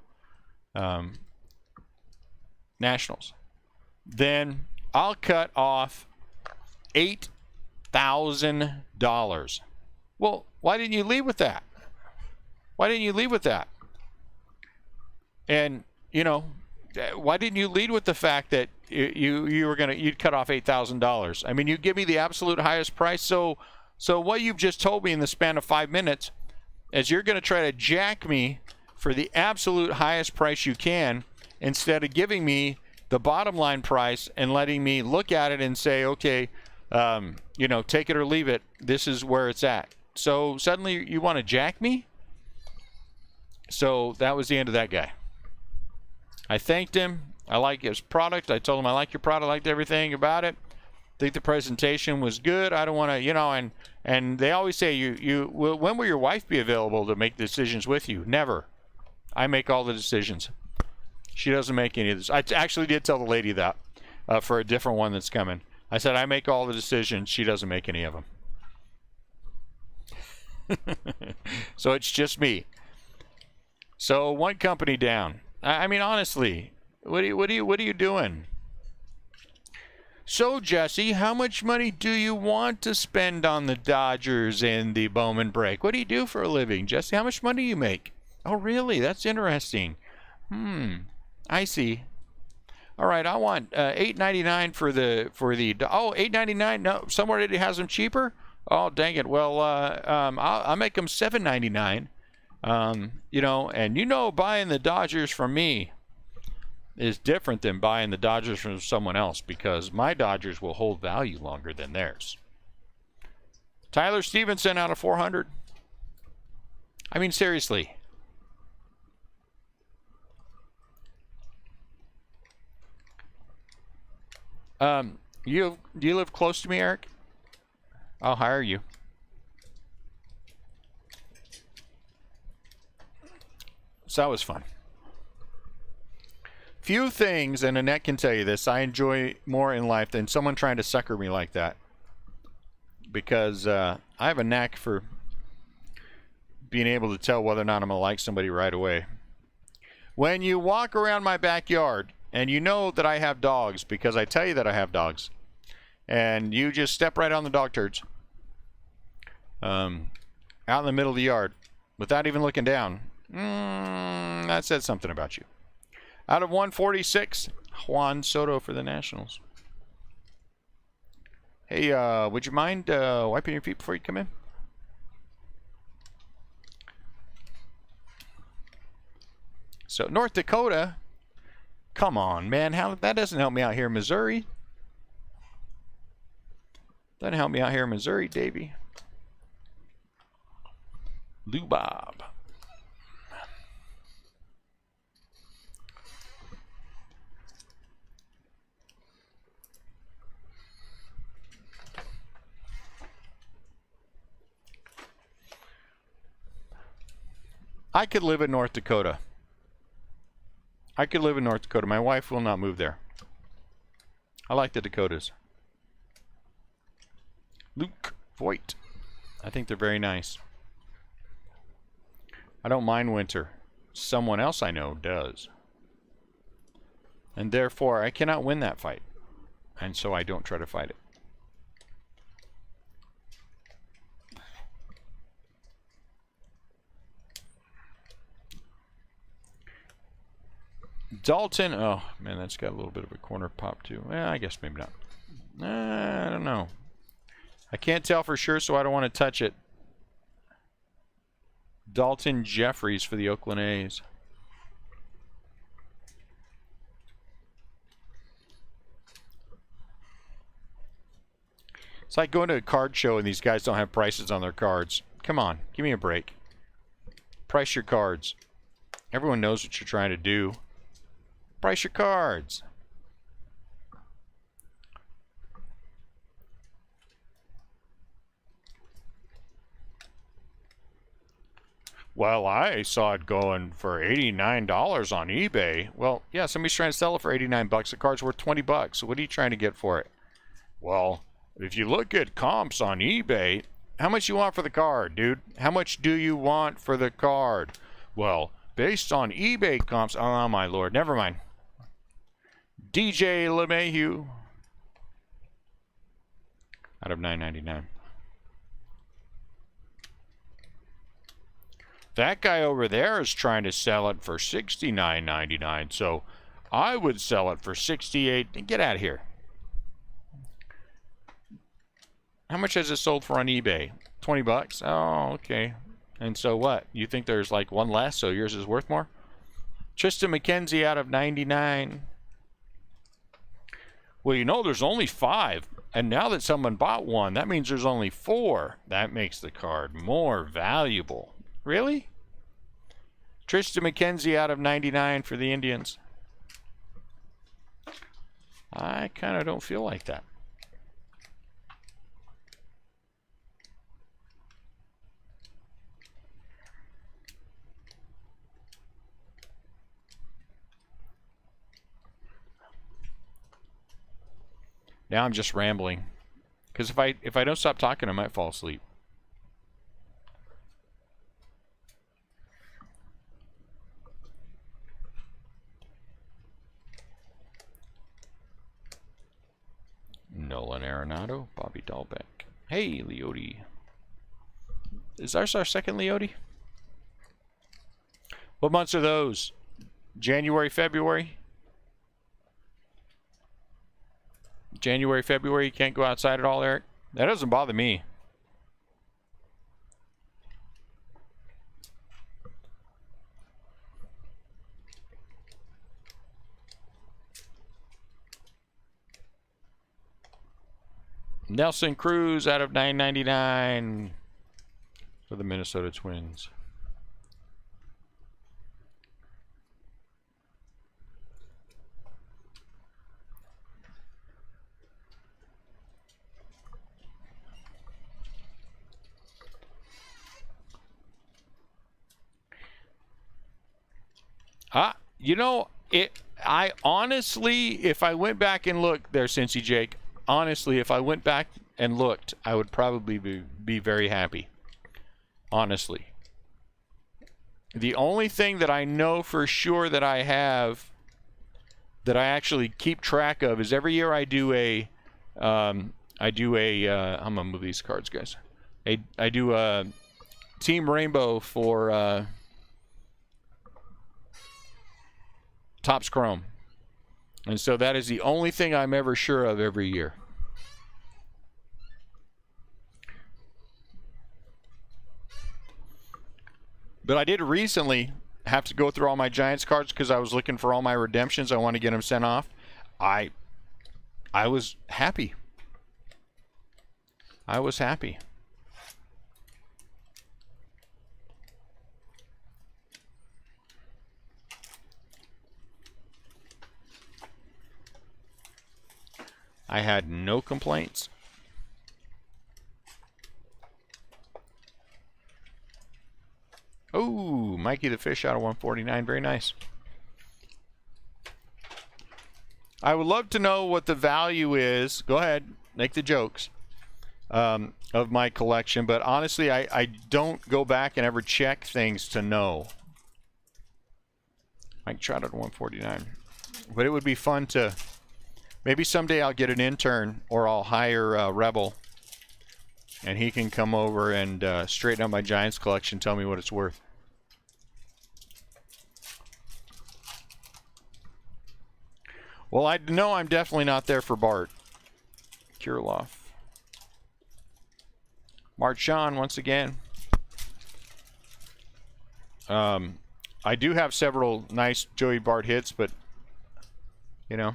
Nationals. Then I'll cut off $8,000. Well, why didn't you lead with that? Why didn't you lead with that? And, you know, why didn't you lead with the fact that you'd cut off $8,000? I mean, you give me the absolute highest price. So what you've just told me in the span of 5 minutes is you're going to try to jack me for the absolute highest price you can instead of giving me the bottom line price and letting me look at it and say, okay, you know, take it or leave it. This is where it's at. So suddenly you want to jack me? So that was the end of that guy. I thanked him. I like his product. I told him I like your product. I liked everything about it. Think the presentation was good. I don't want to, you know, and they always say, when will your wife be available to make decisions with you? Never. I make all the decisions. She doesn't make any of this. I actually did tell the lady that for a different one that's coming. I said, I make all the decisions. She doesn't make any of them. So it's just me. So one company down. I mean, honestly, what are you doing? So, Jesse, how much money do you want to spend on the Dodgers in the Bowman break? What do you do for a living, Jesse? How much money do you make? Oh, really? That's interesting. I see. All right, I want $8.99 for the $8.99. No, somewhere it has them cheaper. Oh, dang it. Well, I'll make them $7.99. You know, and you know, buying the Dodgers from me is different than buying the Dodgers from someone else because my Dodgers will hold value longer than theirs. Tyler Stevenson out of 400. I mean, seriously. Do you live close to me, Eric? I'll hire you. So that was fun. Few things, and Annette can tell you this, I enjoy more in life than someone trying to sucker me like that. Because I have a knack for being able to tell whether or not I'm going to like somebody right away. When you walk around my backyard, and you know that I have dogs, because I tell you that I have dogs, and you just step right on the dog turds out in the middle of the yard without even looking down, that says something about you. Out of 146, Juan Soto for the Nationals. Hey, would you mind wiping your feet before you come in? So, North Dakota, come on, man. That doesn't help me out here in Missouri. Doesn't help me out here in Missouri, Davey. Lou Bob. I could live in North Dakota. I could live in North Dakota. My wife will not move there. I like the Dakotas. Luke Voigt. I think they're very nice. I don't mind winter. Someone else I know does. And therefore, I cannot win that fight. And so I don't try to fight it. Dalton, oh man, that's got a little bit of a corner pop too. I guess maybe not. I don't know. I can't tell for sure, so I don't want to touch it. Dalton Jeffries for the Oakland A's. It's like going to a card show and these guys don't have prices on their cards. Come on, give me a break. Price your cards. Everyone knows what you're trying to do. Price your cards. Well, I saw it going for $89 on eBay. Well, yeah, somebody's trying to sell it for 89 bucks. The card's worth 20 bucks. So what are you trying to get for it? Well, if you look at comps on eBay, how much you want for the card, dude? How much do you want for the card? Well, based on eBay comps, oh my lord, never mind. DJ LeMahieu out of $9.99. That guy over there is trying to sell it for $69.99, so I would sell it for $68. Get out of here. How much has it sold for on eBay? 20 bucks? Oh, okay. And so what? You think there's like one less, so yours is worth more? Tristan McKenzie out of 99. Well, you know, there's only 5. And now that someone bought one, that means there's only 4. That makes the card more valuable. Really? Tristan McKenzie out of 99 for the Indians. I kind of don't feel like that. Now I'm just rambling. Because if I don't stop talking, I might fall asleep. Nolan Arenado, Bobby Dahlbeck. Hey, Leote. Is ours our second Leote? What months are those? January, February? January, February, you can't go outside at all, Eric? That doesn't bother me. Nelson Cruz out of $9.99 for the Minnesota Twins. You know, I honestly, if I went back and looked there, Cincy Jake, honestly, if I went back and looked, I would probably be very happy. Honestly. The only thing that I know for sure that I have, that I actually keep track of, is every year I do a, I'm going to move these cards, guys. I do a Team Rainbow for Topps Chrome. And so that is the only thing I'm ever sure of every year. But I did recently have to go through all my Giants cards because I was looking for all my redemptions. I want to get them sent off. I was happy. I was happy. I had no complaints. Oh, Mikey the Fish out of 149. Very nice. I would love to know what the value is. Go ahead, make the jokes of my collection. But honestly, I don't go back and ever check things to know. Mike Trout at 149. But it would be fun to... Maybe someday I'll get an intern, or I'll hire Rebel, and he can come over and straighten out my Giants collection, tell me what it's worth. Well, I know I'm definitely not there for Bart. Kirilloff. Marchand once again. I do have several nice Joey Bart hits, but, you know.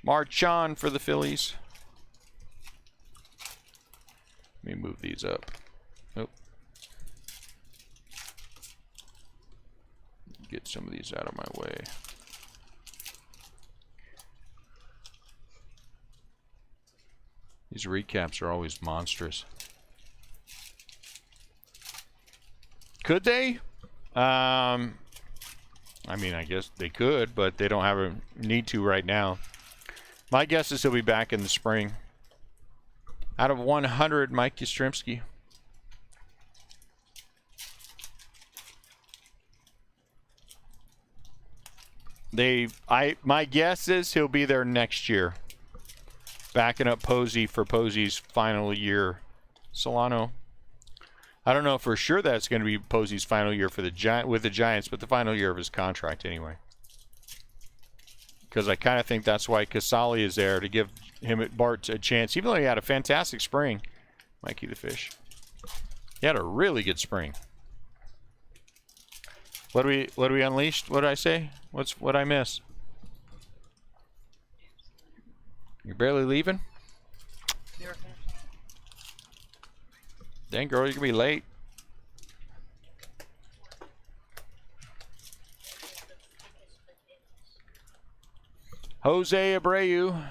Marchand for the Phillies. Let me move these up. Nope. Get some of these out of my way. These recaps are always monstrous. Could they? I mean, I guess they could, but they don't have a need to right now. My guess is he'll be back in the spring. Out of 100, Mike Yastrzemski. My guess is he'll be there next year. Backing up Posey for Posey's final year. Solano. I don't know for sure that's going to be Posey's final year for the Giants, but the final year of his contract anyway. Because I kind of think that's why Casali is there, to give him Bart a chance, even though he had a fantastic spring. Mikey the Fish. He had a really good spring. What do we unleashed? What did I say? What I miss? You're barely leaving? Dang, girl, you're gonna be late. Jose Abreu.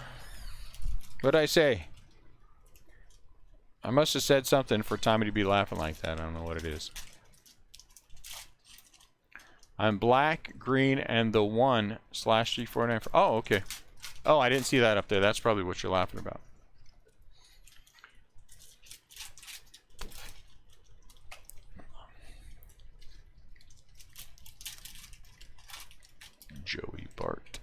What'd I say? I must have said something for Tommy to be laughing like that. I don't know what it is. I'm black, green, and the 1/349. Oh, okay. Oh, I didn't see that up there. That's probably what you're laughing about. Joey Bart.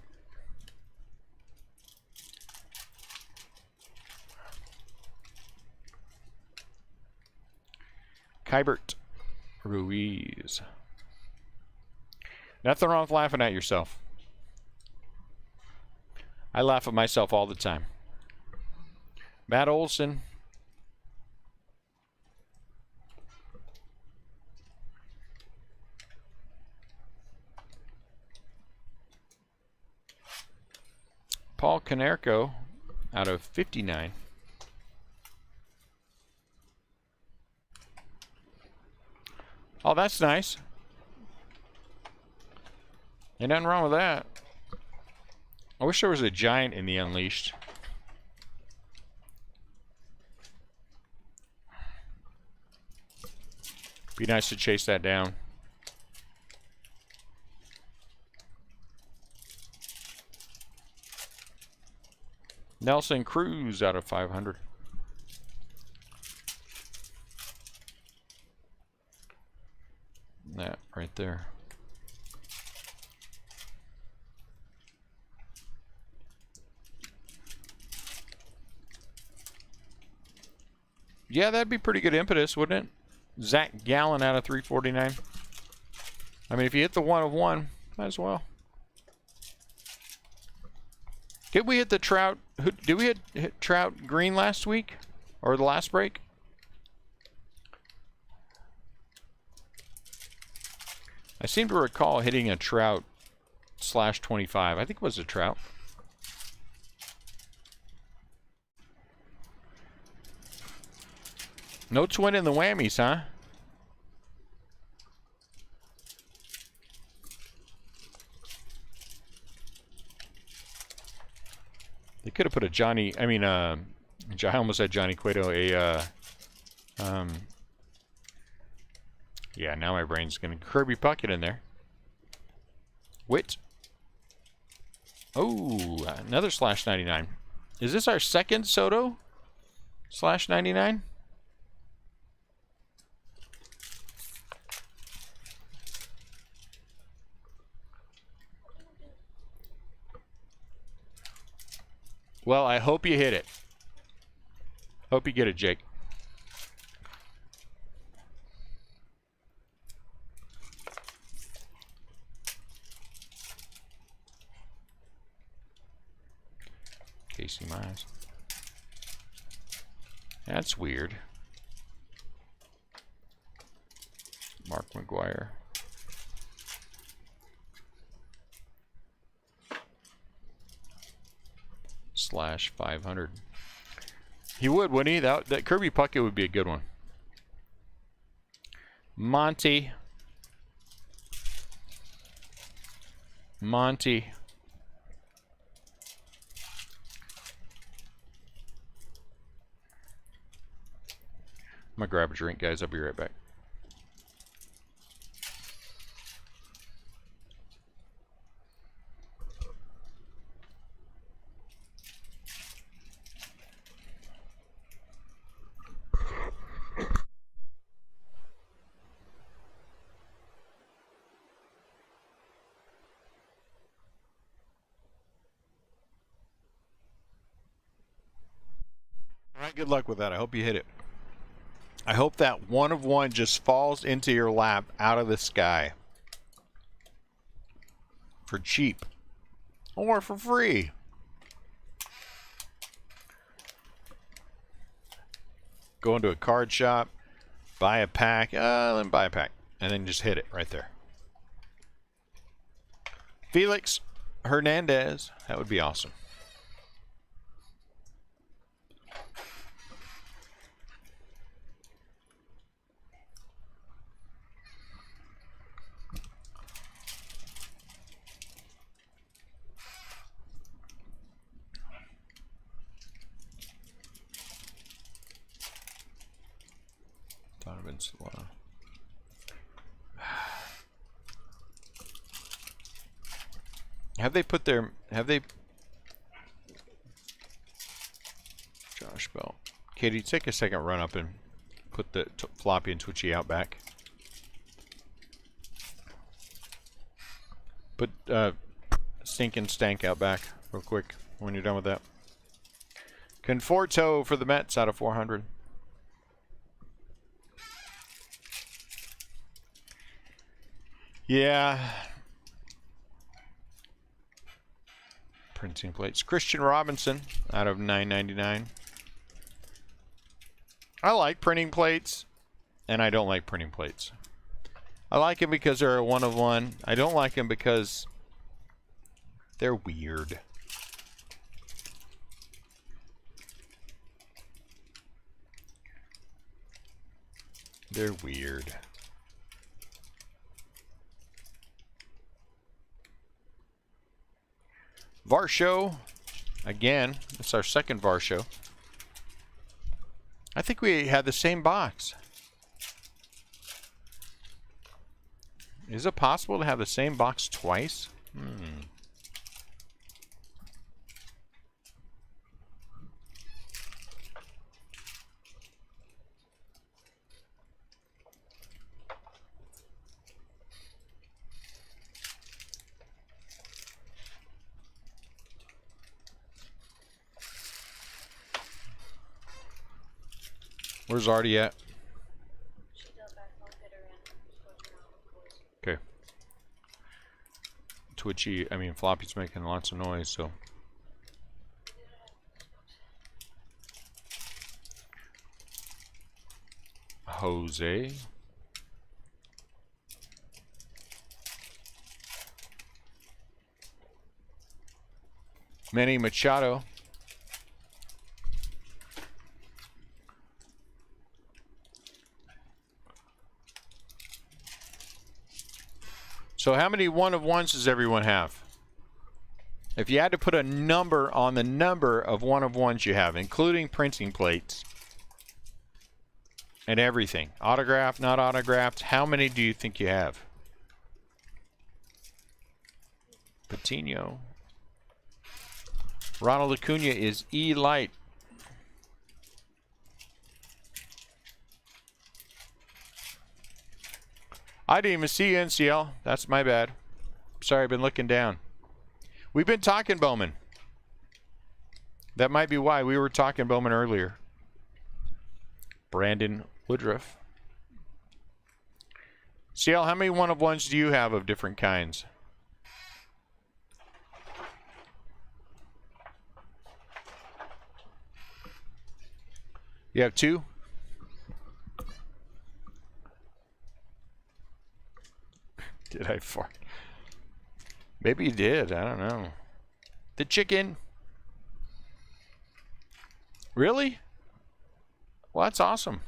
Kybert Ruiz. Nothing wrong with laughing at yourself. I laugh at myself all the time. Matt Olson. Paul Konerko out of 59. Oh, that's nice. Ain't nothing wrong with that. I wish there was a giant in the Unleashed. Be nice to chase that down. Nelson Cruz out of 500. That right there. Yeah, that'd be pretty good impetus, wouldn't it? Zach Gallen out of 349. I mean, if you hit the 1 of 1, might as well. Did we hit the Trout? Did we hit Trout green last week? Or the last break? I seem to recall hitting a Trout /25. I think it was a Trout. No twin in the whammies, huh? They could have put a Johnny, I mean, I almost said Johnny Cueto, yeah, now my brain's gonna Kirby Puckett in there. Witt. Oh, another /99. Is this our second Soto /99? Well, I hope you hit it. Hope you get it, Jake. Casey Mize. That's weird. Mark McGuire. /500. He would, wouldn't he? That Kirby Puckett would be a good one. Monty. I'm gonna grab a drink, guys. I'll be right back. Good luck with that. I hope you hit it. I hope that 1 of 1 just falls into your lap out of the sky. For cheap. Or for free. Go into a card shop, buy a pack, then buy a pack, and then just hit it right there. Felix Hernandez, that would be awesome. Have they Josh Bell. Katie, take a second run up and put the floppy and twitchy out back. Put stink and stank out back real quick when you're done with that. Conforto for the Mets out of 400. Yeah. Printing plates. Christian Robinson out of 9.99. I like printing plates, and I don't like printing plates. I like them because they're a 1 of 1. I don't like them because they're weird. They're weird. Varsho, again, it's our second Varsho. I think we had the same box. Is it possible to have the same box twice? Where's Artie at? Okay. Twitchy, I mean Floppy's making lots of noise, so. Jose. Manny Machado. So how many 1 of 1s does everyone have? If you had to put a number on the number of 1 of 1s you have, including printing plates and everything, autographed, not autographed, how many do you think you have? Patino. Ronald Acuna is E-Light. I didn't even see you, NCL. That's my bad. Sorry, I've been looking down. We've been talking Bowman. That might be why. We were talking Bowman earlier. Brandon Woodruff. CL, how many 1 of 1s do you have of different kinds? You have 2? Did I fart? Maybe you did. I don't know. The chicken. Really? Well, that's awesome.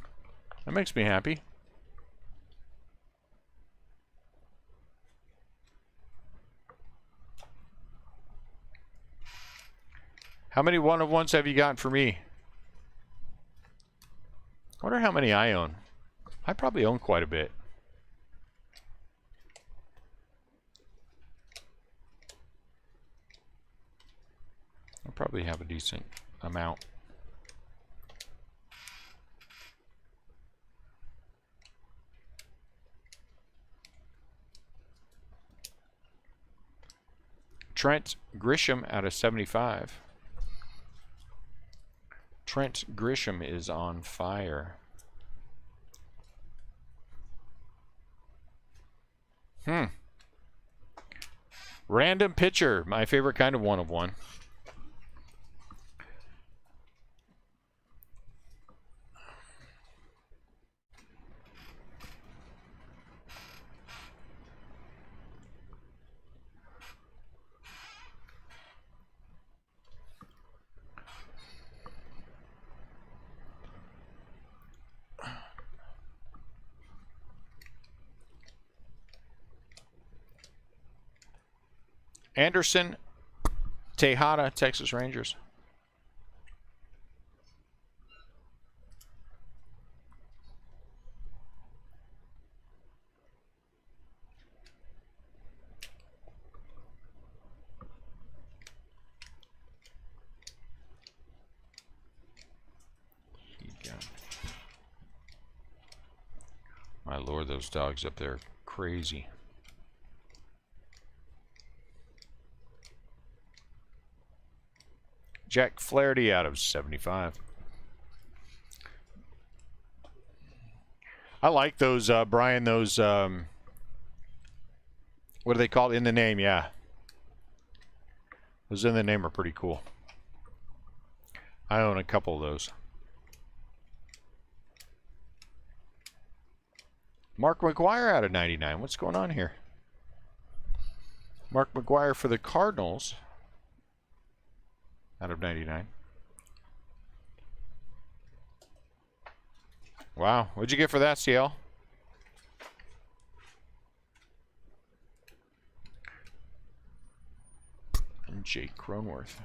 That makes me happy. How many 1 of 1s have you got for me? I wonder how many I own. I probably own quite a bit. I probably have a decent amount. Trent Grisham out of 75. Trent Grisham is on fire. Random pitcher, my favorite kind of one of one. Anderson, Tejada, Texas Rangers. My lord, those dogs up there are crazy. Jack Flaherty out of 75. I like those, Brian, those, what do they call it? In the name, yeah. Those in the name are pretty cool. I own a couple of those. Mark McGwire out of 99. What's going on here? Mark McGwire for the Cardinals out of 99. Wow. What'd you get for that, CL? And Jake Cronworth.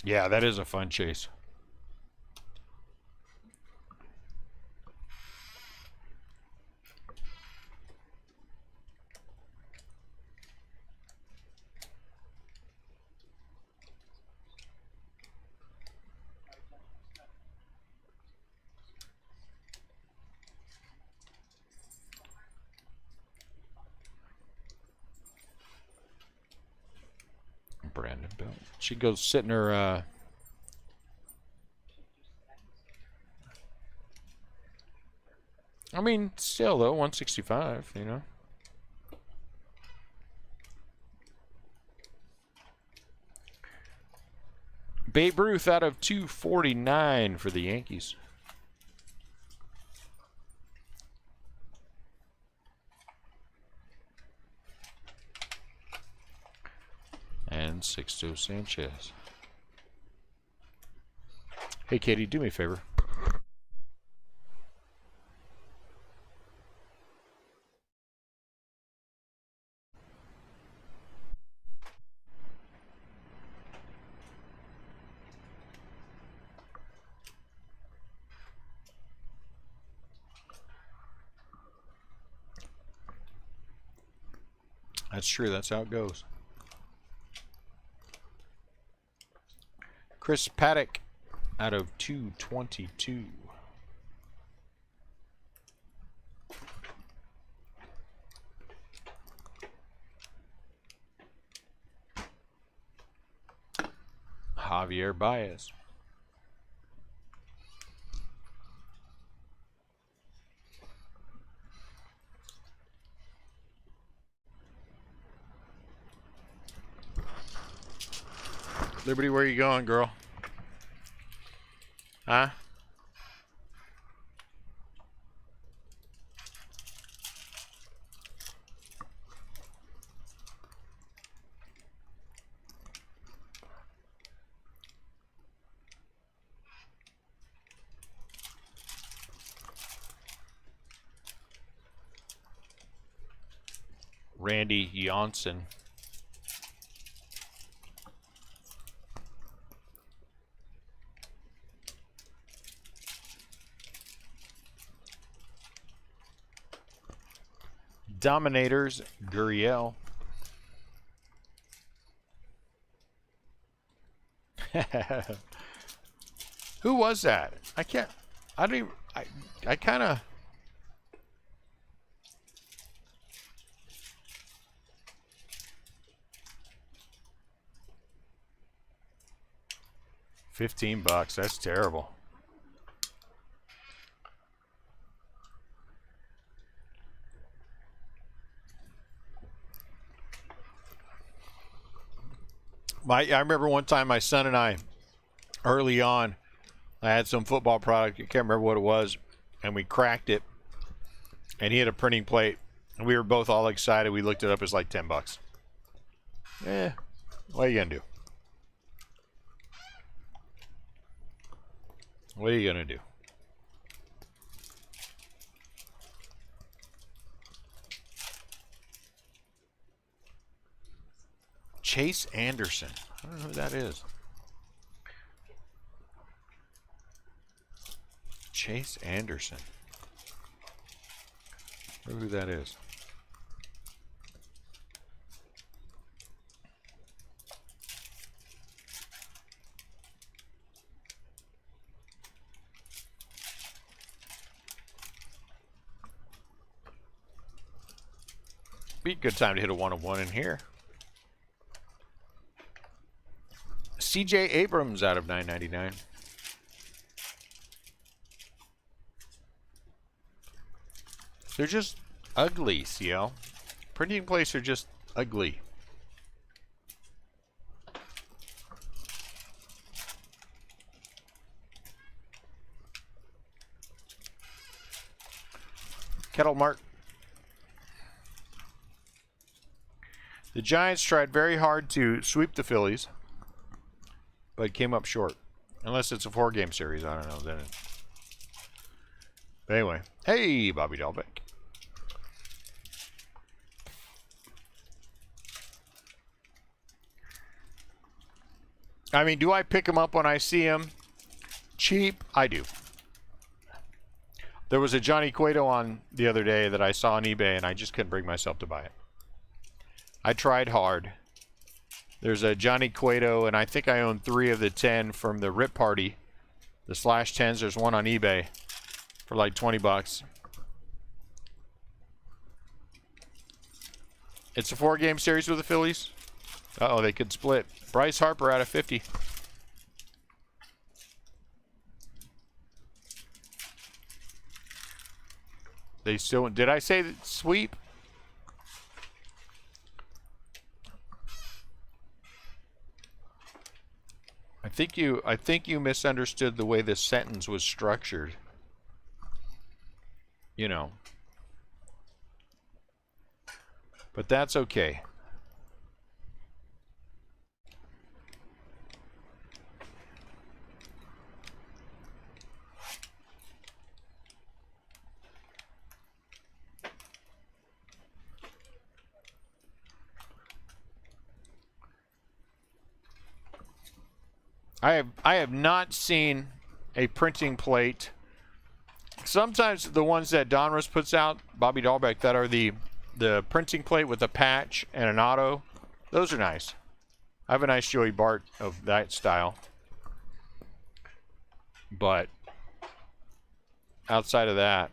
Yeah, that is a fun chase. Brandon Belt. She goes sit in her I mean, still though, 165, you know. Babe Ruth out of 249 for the Yankees. And Sixto Sanchez. Hey, Katie, do me a favor. That's true. That's how it goes. Chris Paddock out of 222. Javier Baez. Liberty, where you going, girl? Huh? Randy Johnson. Dominators, Gurriel. Who was that? I can't. I don't even. I kind of. $15. That's terrible. I remember one time my son and I, early on, I had some football product. I can't remember what it was, and we cracked it, and he had a printing plate, and we were both all excited. We looked it up. It's like $10. What are you gonna do? What are you gonna do? Chase Anderson. I don't know who that is. Chase Anderson. I don't know who that is. Be a good time to hit a 1-of-1 in here. C.J. Abrams out of 999. They're just ugly, CL. Printing plates are just ugly. Kettle Mark. The Giants tried very hard to sweep the Phillies, but came up short. Unless it's a 4-game series, I don't know. Then. But anyway, hey, Bobby Dahlbeck. I mean, do I pick him up when I see him? Cheap? I do. There was a Johnny Cueto on the other day that I saw on eBay, and I just couldn't bring myself to buy it. I tried hard. There's a Johnny Cueto, and I think I own 3 of the 10 from the Rip Party. The /10s, there's one on eBay for like $20. It's a 4-game series with the Phillies. Uh-oh, they could split. Bryce Harper out of 50. They still... Did I say sweep? I think you misunderstood the way this sentence was structured. You know. But that's okay. I have not seen a printing plate. Sometimes the ones that Donruss puts out, Bobby Dahlbeck, that are the printing plate with a patch and an auto, those are nice. I have a nice Joey Bart of that style. But outside of that,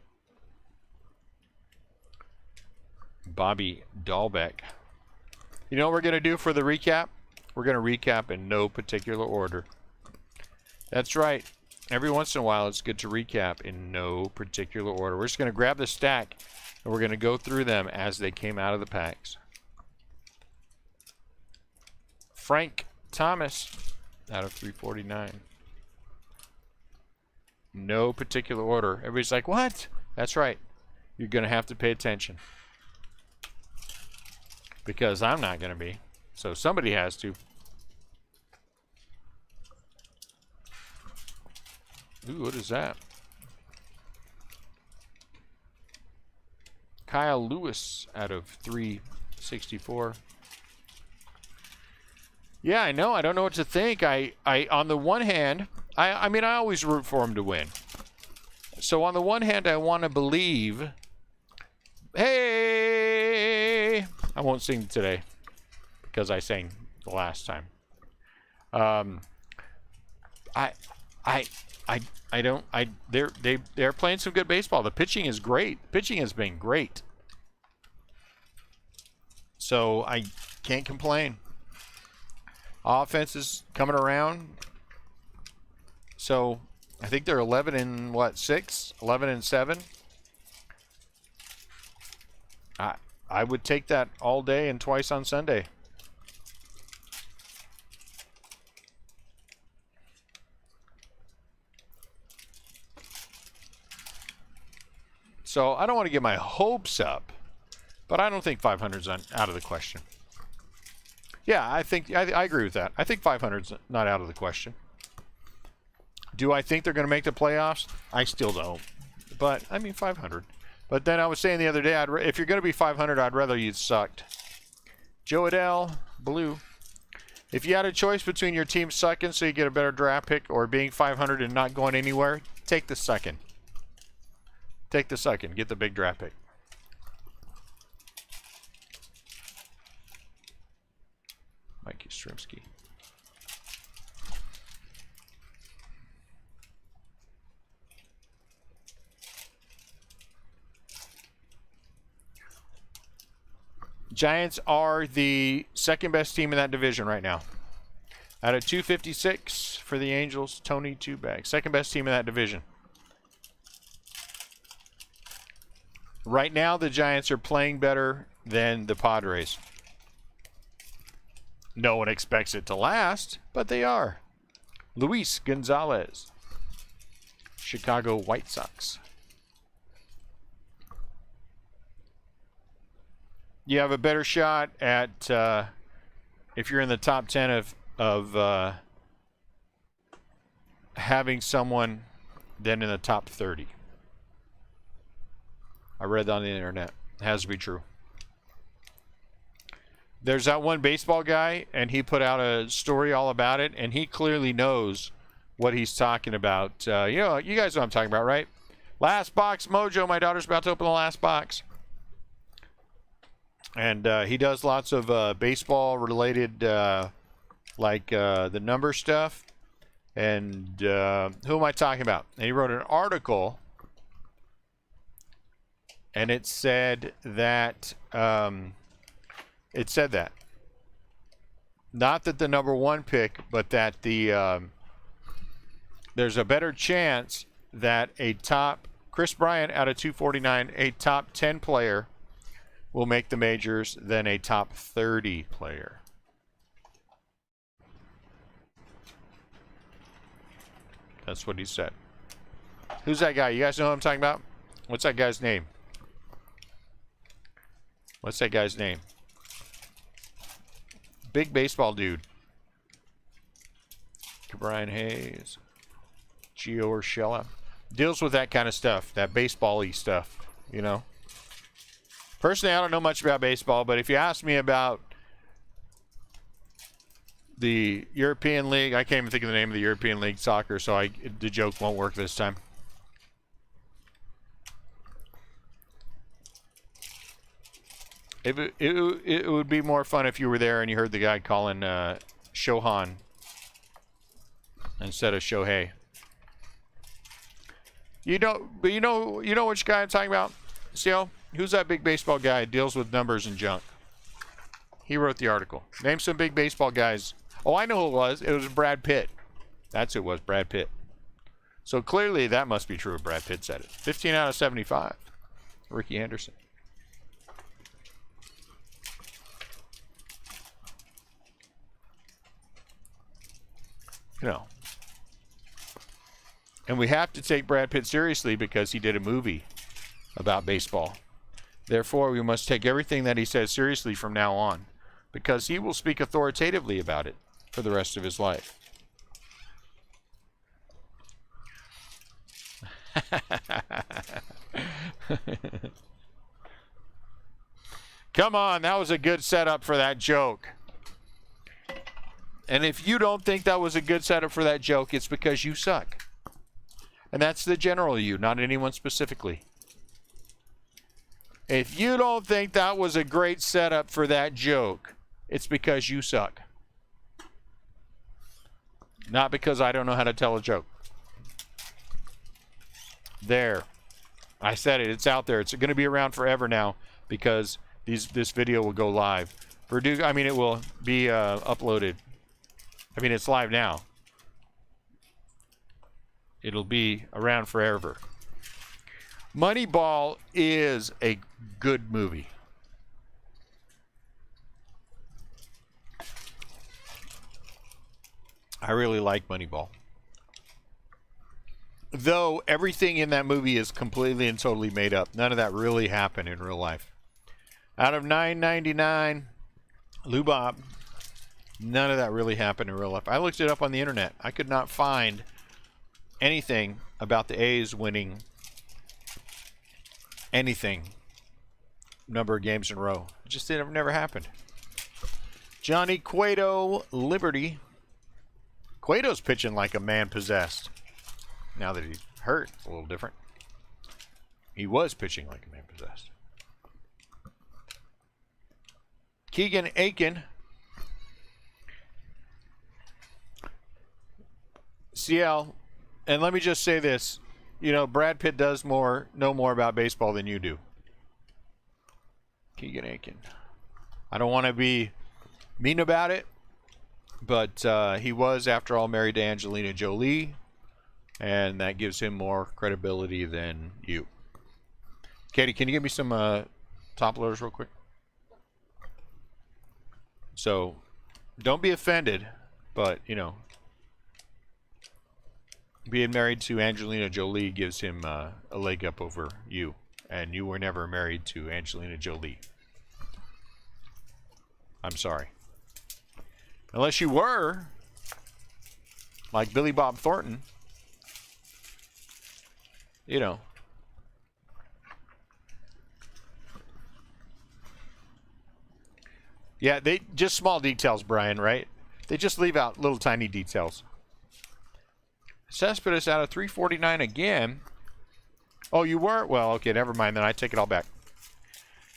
Bobby Dahlbeck. You know what we're going to do for the recap? We're going to recap in no particular order. That's right. Every once in a while, it's good to recap in no particular order. We're just going to grab the stack, and we're going to go through them as they came out of the packs. Frank Thomas out of 349. No particular order. Everybody's like, what? That's right. You're going to have to pay attention. Because I'm not going to be. So somebody has to. Ooh, what is that? Kyle Lewis out of 364. Yeah, I know. I don't know what to think. I on the one hand, I mean, I always root for him to win. So on the one hand, I want to believe. Hey, I won't sing today because I sang the last time. They're playing some good baseball. The pitching is great. The pitching has been great. So I can't complain. Offense is coming around. So I think they're 11 and what, 6? 11 and 7. I would take that all day and twice on Sunday. So I don't want to get my hopes up, but I don't think 500's out of the question. Yeah, I agree with that. I think 500's not out of the question. Do I think they're going to make the playoffs? I still don't. But I mean 500. But then I was saying the other day, if you're going to be 500, I'd rather you'd sucked. Joe Adele, blue. If you had a choice between your team sucking so you get a better draft pick or being 500 and not going anywhere, take the second. Take the second. Get the big draft pick. Mikey Strimsky. Giants are the second best team in that division right now. Out of 256 for the Angels, Tony Two-Bag. Second best team in that division. Right now, the Giants are playing better than the Padres. No one expects it to last, but they are. Luis Gonzalez, Chicago White Sox. You have a better shot at, if you're in the top 10 of having someone than in the top 30. I read that on the internet. It has to be true. There's that one baseball guy, and he put out a story all about it, and he clearly knows what he's talking about. You know, you guys know what I'm talking about, right? Last box mojo. My daughter's about to open the last box. And he does lots of baseball-related, like the number stuff. And who am I talking about? And he wrote an article, and it said that not that the number one pick, but that the there's a better chance that a top Chris Bryant out of 249, a top 10 player will make the majors than a top 30 player. That's what he said. Who's that guy? You guys know who I'm talking about? What's that guy's name? What's that guy's name? Big baseball dude. Brian Hayes. Gio Urshela. Deals with that kind of stuff. That baseball-y stuff, you know. Personally, I don't know much about baseball, but if you ask me about the European League, I can't even think of the name of the European League soccer, so the joke won't work this time. It would be more fun if you were there and you heard the guy calling Shohan instead of Shohei. You know which guy I'm talking about? CL? Who's that big baseball guy who deals with numbers and junk? He wrote the article. Name some big baseball guys. Oh, I know who it was. It was Brad Pitt. That's who it was, Brad Pitt. So clearly that must be true if Brad Pitt said it. 15 out of 75. Ricky Anderson. You know. And we have to take Brad Pitt seriously because he did a movie about baseball. Therefore, we must take everything that he says seriously from now on, because he will speak authoritatively about it for the rest of his life. Come on, that was a good setup for that joke. And if you don't think that was a good setup for that joke, it's because you suck. And that's the general you, not anyone specifically. If you don't think that was a great setup for that joke, it's because you suck. Not because I don't know how to tell a joke. There. I said it. It's out there. It's going to be around forever now because this video will go live. It will be uploaded. I mean, it's live now. it'll be around forever. Moneyball is a good movie. I really like Moneyball. Though everything in that movie is completely and totally made up. None of that really happened in real life. Out of $9.99, Lou Bob, none of that really happened in real life. I looked it up on the internet. I could not find anything about the A's winning anything number of games in a row. It just never happened. Johnny Cueto, Liberty. Cueto's pitching like a man possessed. Now that he's hurt, it's a little different. He was pitching like a man possessed. Keegan Aiken. CL, and let me just say this. You know, Brad Pitt does know more about baseball than you do. Keegan Aiken. I don't want to be mean about it, but he was, after all, married to Angelina Jolie, and that gives him more credibility than you. Katie, can you give me some top loaders real quick? So, don't be offended, but, you know, being married to Angelina Jolie gives him a leg up over you, and you were never married to Angelina Jolie. I'm sorry. Unless you were, like Billy Bob Thornton, you know. Yeah, they just small details, Brian, right? They just leave out little tiny details. Cespedes out of 349 again. Oh, you were? Well, okay, never mind then. I take it all back.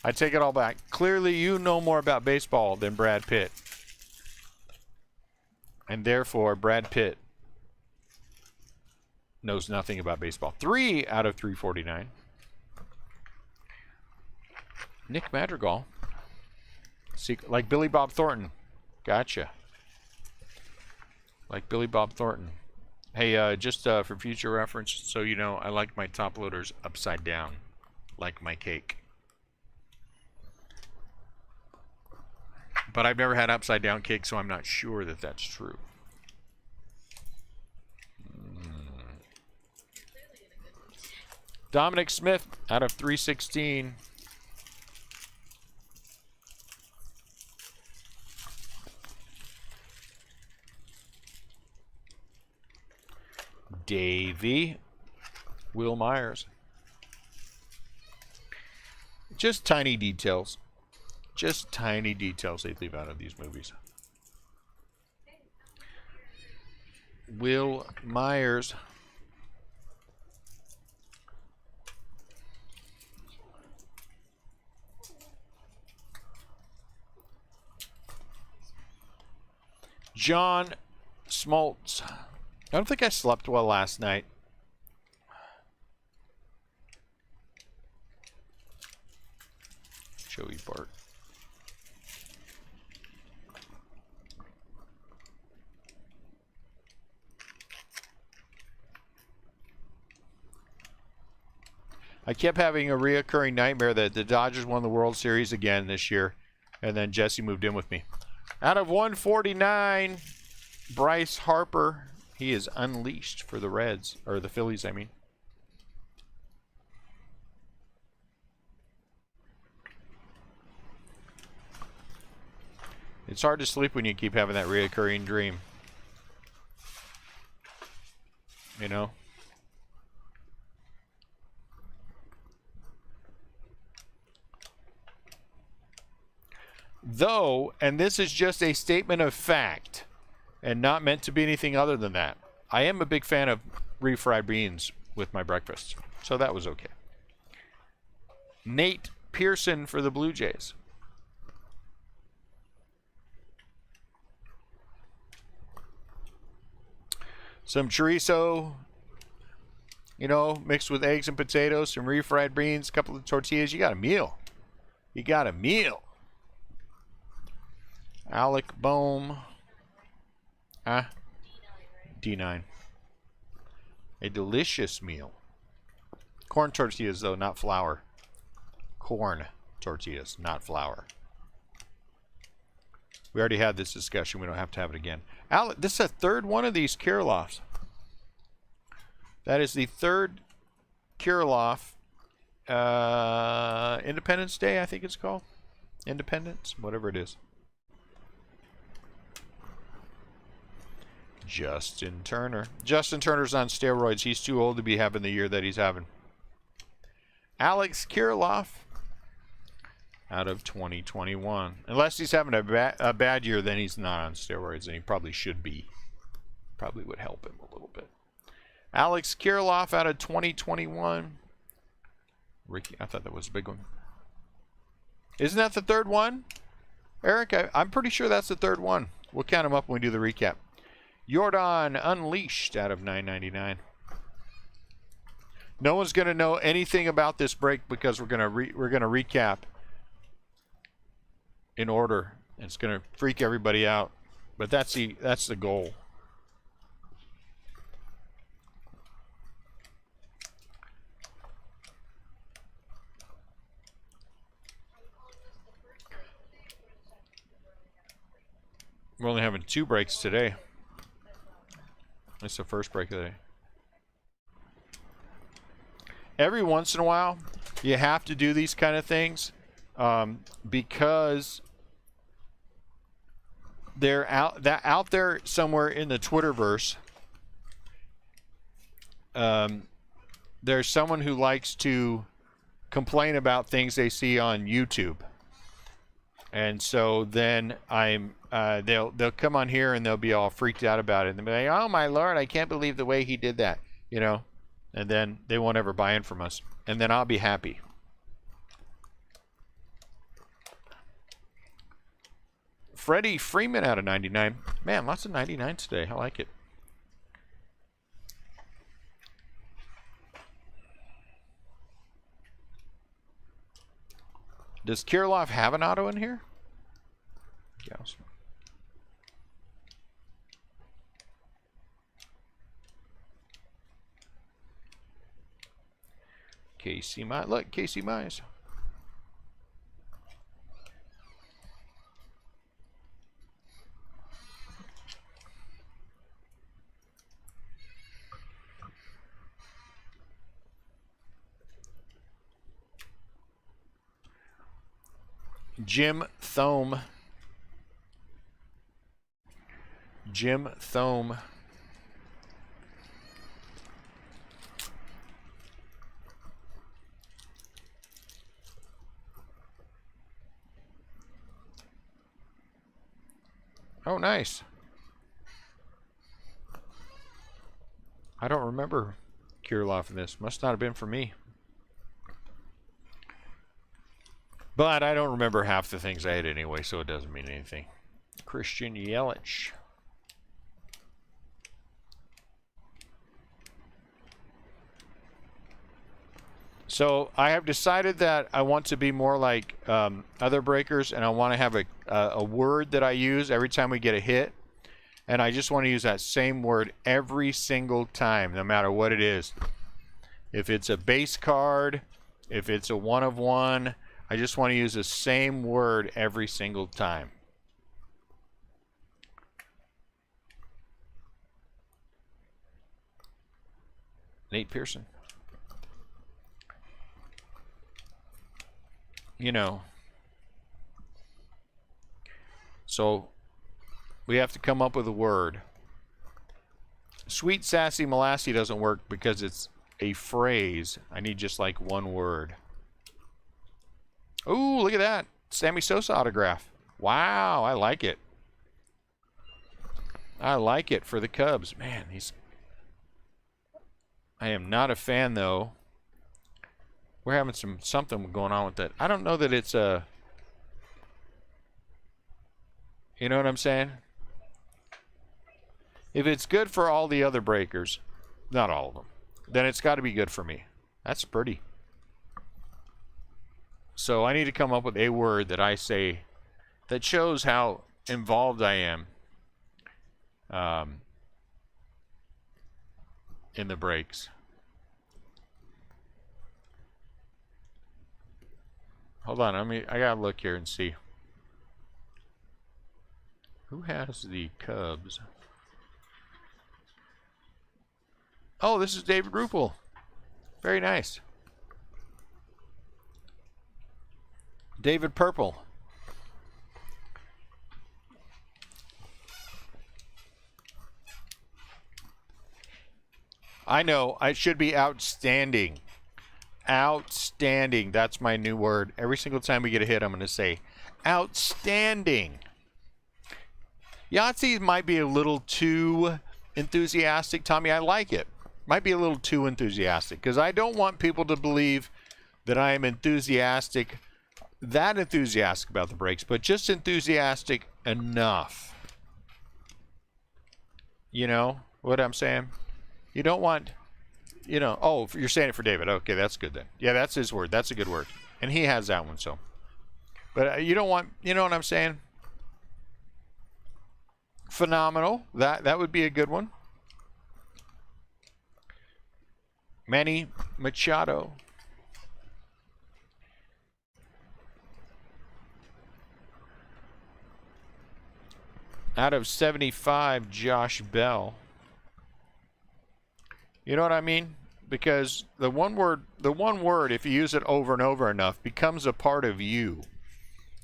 I take it all back. Clearly, you know more about baseball than Brad Pitt. And therefore, Brad Pitt knows nothing about baseball. 3 out of 349. Nick Madrigal. Like Billy Bob Thornton. Gotcha. Like Billy Bob Thornton. Hey, just for future reference, so you know, I like my top loaders upside down, like my cake. But I've never had upside down cake, so I'm not sure that that's true. Dominic Smith out of 316. Davey. Will Myers. Just tiny details. Just tiny details they leave out of these movies. Will Myers. John Smoltz. I don't think I slept well last night. Joey Bart. I kept having a reoccurring nightmare that the Dodgers won the World Series again this year, and then Jesse moved in with me. Out of 149, Bryce Harper. He is unleashed for the Reds, or the Phillies, I mean. It's hard to sleep when you keep having that reoccurring dream. You know? Though, and this is just a statement of fact, and not meant to be anything other than that, I am a big fan of refried beans with my breakfast. So that was okay. Nate Pearson for the Blue Jays. Some chorizo, you know, mixed with eggs and potatoes, some refried beans, a couple of tortillas. You got a meal. You got a meal. Alec Boehm. D9. A delicious meal. Corn tortillas, though, not flour. Corn tortillas, not flour. We already had this discussion. We don't have to have it again. This is the third one of these Kirilloffs. That is the third Kirilloff. Independence Day, I think it's called. Independence, whatever it is. Justin Turner. Justin Turner's on steroids. He's too old to be having the year that he's having. Alex Kirilloff out of 2021. Unless he's having a bad year, then he's not on steroids, and he probably should be. Probably would help him a little bit. Alex Kirilloff out of 2021. Ricky, I thought that was a big one. Isn't that the third one? Eric, I'm pretty sure that's the third one. We'll count them up when we do the recap. Jordan Unleashed out of 9.99. No one's going to know anything about this break because we're going to recap in order. It's going to freak everybody out, but that's the goal. We're only having 2 breaks today. It's the first break of the day. Every once in a while, you have to do these kind of things because they're out there somewhere in the Twitterverse. There's someone who likes to complain about things they see on YouTube. And so then they'll come on here and they'll be all freaked out about it. And they'll be like, oh my Lord, I can't believe the way he did that, you know. And then they won't ever buy in from us. And then I'll be happy. Freddie Freeman out of 99. Man, lots of 99s today. I like it. Does Kirilloff have an auto in here? Yes. Casey Mize. Look, Casey Mize. Jim Thome. Jim Thome. Oh, nice. I don't remember Kirilloff in this. Must not have been for me. But I don't remember half the things I had anyway, so it doesn't mean anything. Christian Yelich. So I have decided that I want to be more like other breakers, and I want to have a word that I use every time we get a hit. And I just want to use that same word every single time, no matter what it is. If it's a base card, if it's a 1 of 1, I just want to use the same word every single time. Nate Pearson. You know. So we have to come up with a word. Sweet Sassy Molassy doesn't work because it's a phrase. I need just like one word. Ooh, look at that. Sammy Sosa autograph. Wow, I like it. I like it for the Cubs. Man, I am not a fan, though. We're having something going on with that. I don't know that it's a... You know what I'm saying? If it's good for all the other breakers, not all of them, then it's got to be good for me. That's pretty. So I need to come up with a word that I say that shows how involved I am in the brakes. Hold on, I gotta look here and see. Who has the Cubs? Oh, this is David Rupel. Very nice. David Purple. I know, I should be outstanding. Outstanding. That's my new word. Every single time we get a hit, I'm going to say outstanding. Yahtzee might be a little too enthusiastic. Tommy, I like it. Might be a little too enthusiastic because I don't want people to believe that I am enthusiastic, that enthusiastic about the breaks, but just enthusiastic enough. You know what I'm saying? You don't want, you know, oh, you're saying it for David. Okay, that's good then. Yeah, that's his word. That's a good word. And he has that one, so. But you don't want, you know what I'm saying? Phenomenal. That would be a good one. Manny Machado. Out of 75, Josh Bell. You know what I mean? Because the one word, if you use it over and over enough, becomes a part of you.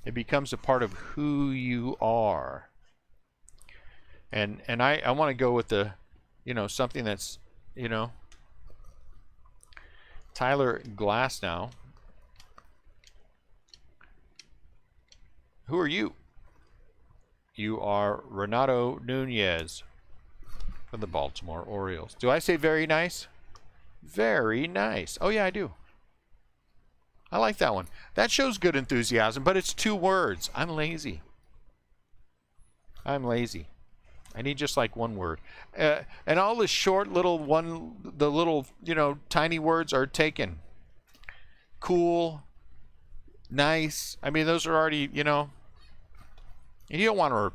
It becomes a part of who you are. And I want to go with the, you know, something that's, you know, Tyler Glasnow. Who are you? You are Renato Nunez from the Baltimore Orioles. Do I say very nice? Very nice. Oh, yeah, I do. I like that one. That shows good enthusiasm, but it's 2 words. I'm lazy. I'm lazy. I need just like 1 word. And all the short little the little, you know, tiny words are taken. Cool. Nice. I mean, those are already, you know. And you don't want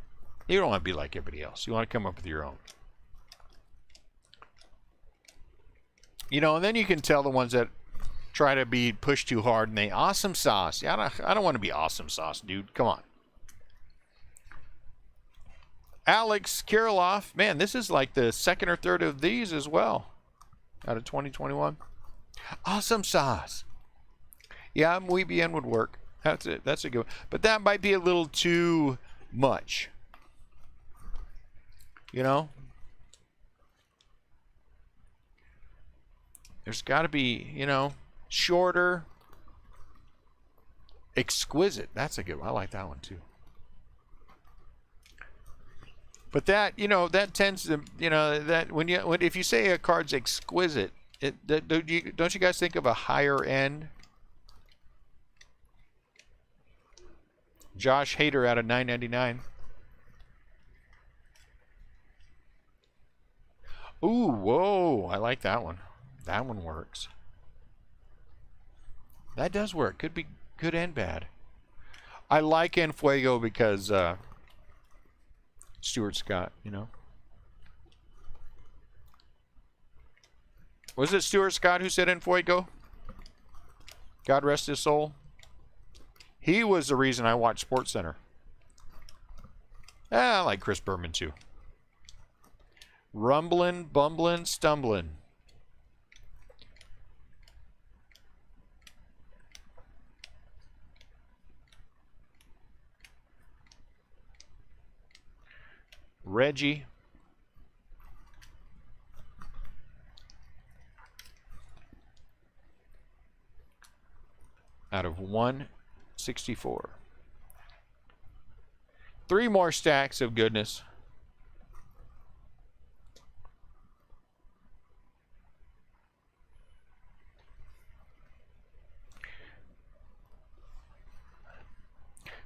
to be like everybody else. You want to come up with your own. You know, and then you can tell the ones that try to be pushed too hard and they awesome sauce. Yeah, I don't want to be awesome sauce, dude. Come on. Alex Kirilloff. Man, this is like the 2nd or 3rd of these as well. Out of 2021. Awesome sauce. Yeah, muy bien would work. That's it. That's a good one. But that might be a little too much. You know? There's got to be, you know, shorter. Exquisite. That's a good one. I like that one too. But that, you know, that tends to, you know, that if you say a card's exquisite, don't you guys think of a higher end? Josh Hader out of 9.99. Ooh, whoa! I like that one. That one works. That does work. Could be good and bad. I like En Fuego because Stuart Scott, you know. Was it Stuart Scott who said En Fuego? God rest his soul. He was the reason I watched SportsCenter. I like Chris Berman too. Rumbling, bumbling, stumbling. Reggie. Out of 164. 3 more stacks of goodness.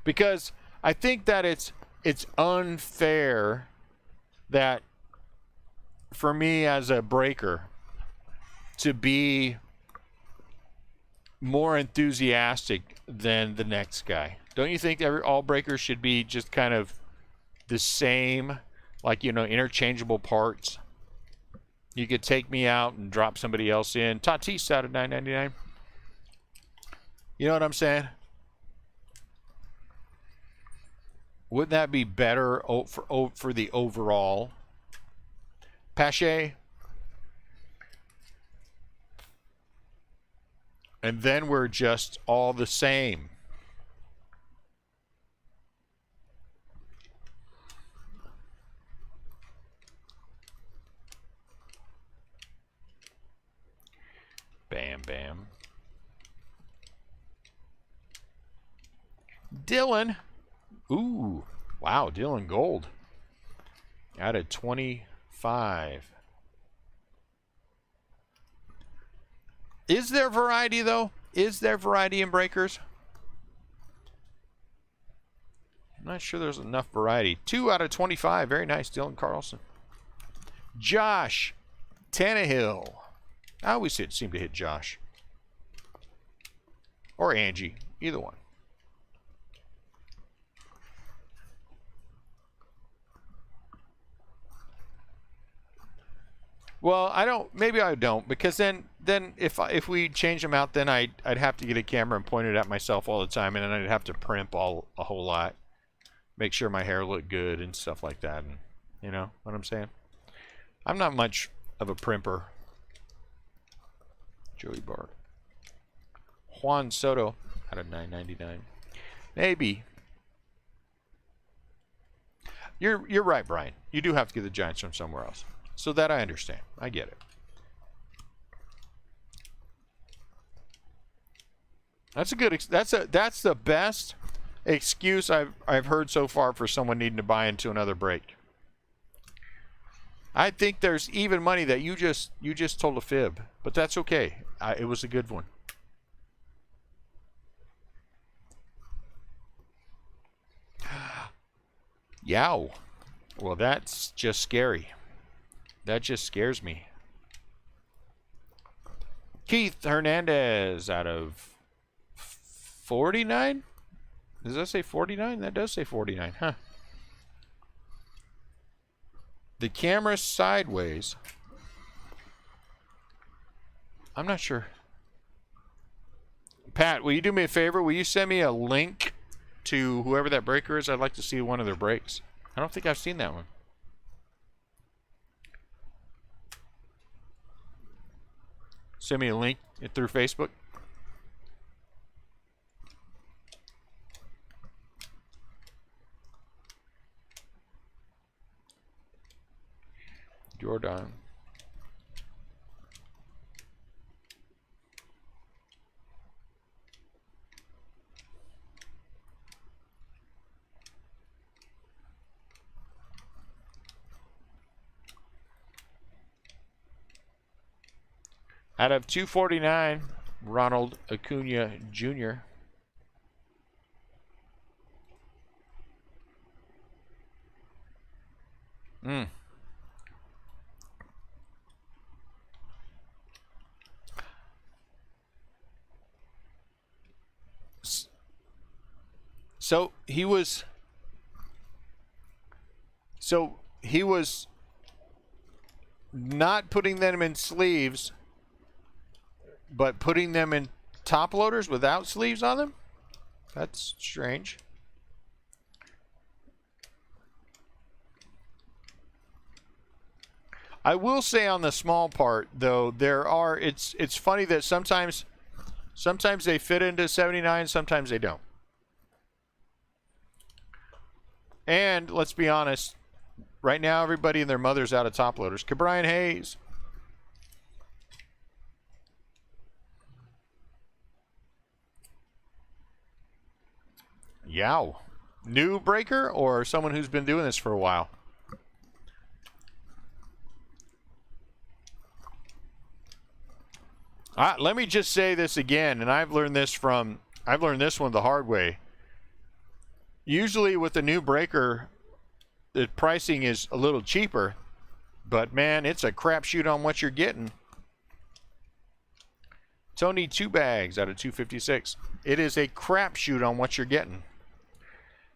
Because I think that it's unfair that for me as a breaker to be more enthusiastic than the next guy. Don't you think all breakers should be just kind of the same, like, you know, interchangeable parts? You could take me out and drop somebody else in. Tatis out of $9.99. You know what I'm saying? Wouldn't that be better for the overall? Pache. And then we're just all the same. Bam, bam. Dylan. Ooh. Wow, Dylan Gold. Out of 25. Is there variety, though? Is there variety in breakers? I'm not sure there's enough variety. 2 out of 25. Very nice, Dylan Carlson. Josh Tannehill. I always seem to hit Josh. Or Angie. Either one. Well, I don't. Maybe I don't, because then if we change them out, then I'd have to get a camera and point it at myself all the time, and then I'd have to primp a whole lot, make sure my hair looked good and stuff like that. And you know what I'm saying? I'm not much of a primper. Joey Bart. Juan Soto out of $9.99. Maybe. You're right, Brian. You do have to get the Giants from somewhere else. So that I understand. I get it. That's a good. That's the best excuse I've heard so far for someone needing to buy into another break. I think there's even money that you just told a fib, but that's okay. It was a good one. Yow. Well, that's just scary. That just scares me. Keith Hernandez out of 49? Does that say 49? That does say 49, huh? The camera sideways. I'm not sure. Pat, will you do me a favor? Will you send me a link to whoever that breaker is? I'd like to see one of their breaks. I don't think I've seen that one. Send me a link through Facebook. Jordan. Out of 249, Ronald Acuna Jr. So he was not putting them in sleeves, but putting them in top loaders without sleeves on them? That's strange. I will say on the small part, though, it's funny that sometimes they fit into 79, sometimes they don't. And let's be honest, right now everybody and their mother's out of top loaders. Ke'Bryan Hayes. Yow. New breaker or someone who's been doing this for a while? Let me just say this again, and I've learned this one the hard way. Usually with the new breaker, the pricing is a little cheaper, but man, it's a crapshoot on what you're getting. Tony 2 bags out of 256. It is a crapshoot on what you're getting.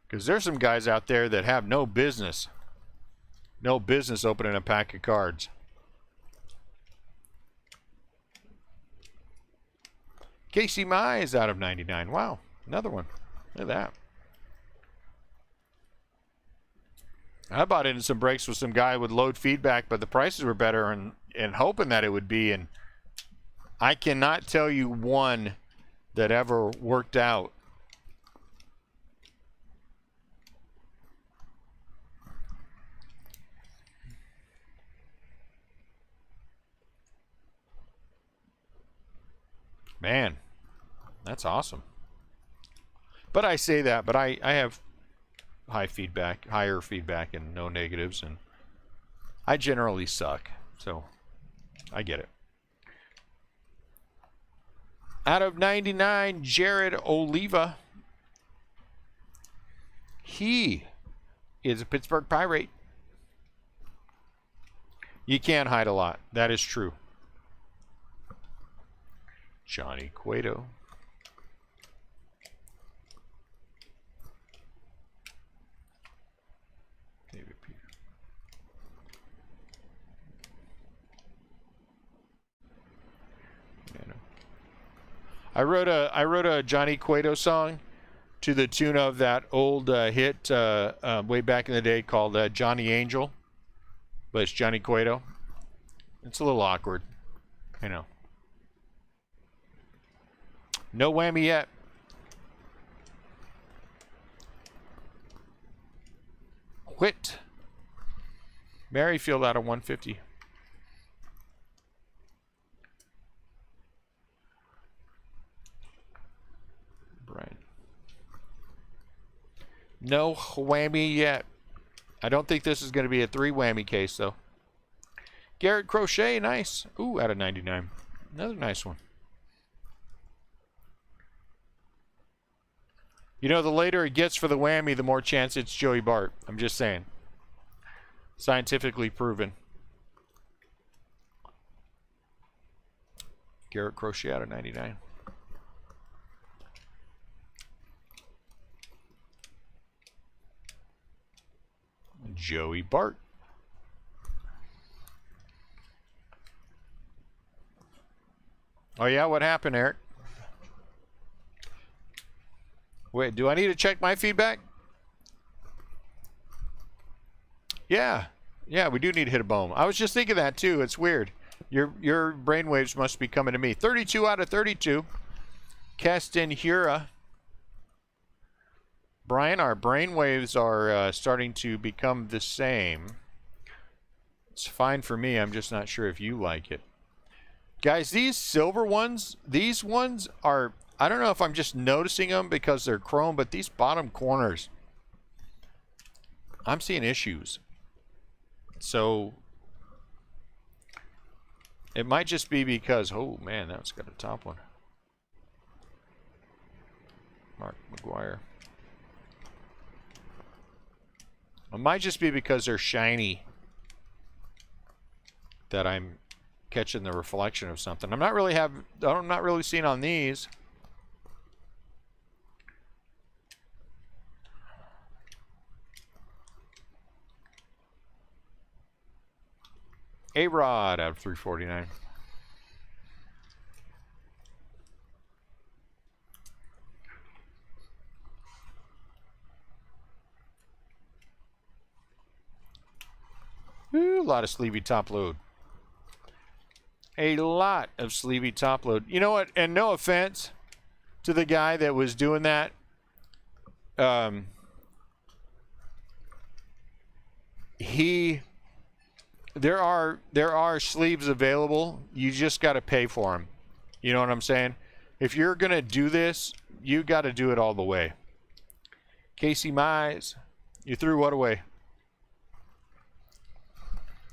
Because there's some guys out there that have no business opening a pack of cards. Casey Mize out of 99. Wow, another one. Look at that. I bought into some breaks with some guy with load feedback, but the prices were better, and hoping that it would be. And I cannot tell you one that ever worked out. Man, that's awesome. But I say that, but I have higher feedback and no negatives, and I generally suck, so I get it. Out of 99, Jared Oliva. He is a Pittsburgh Pirate. You can't hide a lot. That is true. Johnny Cueto. David Peter. I wrote a Johnny Cueto song to the tune of that old hit way back in the day called Johnny Angel, but it's Johnny Cueto. It's a little awkward, I know. No whammy yet. Whit Merrifield out of 150. Brian. No whammy yet. I don't think this is going to be a 3 whammy case though. Garrett Crochet, nice. Ooh, out of 99. Another nice one. You know, the later it gets for the whammy, the more chance it's Joey Bart. I'm just saying. Scientifically proven. Garrett Crochet out of 99. Joey Bart. Oh yeah, what happened, Eric? Wait, do I need to check my feedback? Yeah, we do need to hit a bone. I was just thinking that too. It's weird. Your brainwaves must be coming to me. 32 out of 32. Keston Hura. Brian, our brainwaves are starting to become the same. It's fine for me. I'm just not sure if you like it. Guys, these silver ones, these ones are... I don't know if I'm just noticing them because they're chrome, but these bottom corners, I'm seeing issues. So it might just be because, oh man, that's got a top one. Mark McGuire. It might just be because they're shiny that I'm catching the reflection of something. I'm not really seeing on these. A-Rod out of 349. Ooh, a lot of sleevey top load. A lot of sleevey top load. You know what? And no offense to the guy that was doing that. There are sleeves available. You just got to pay for them. You know what I'm saying? If you're going to do this, you got to do it all the way. Casey Mize, you threw what away?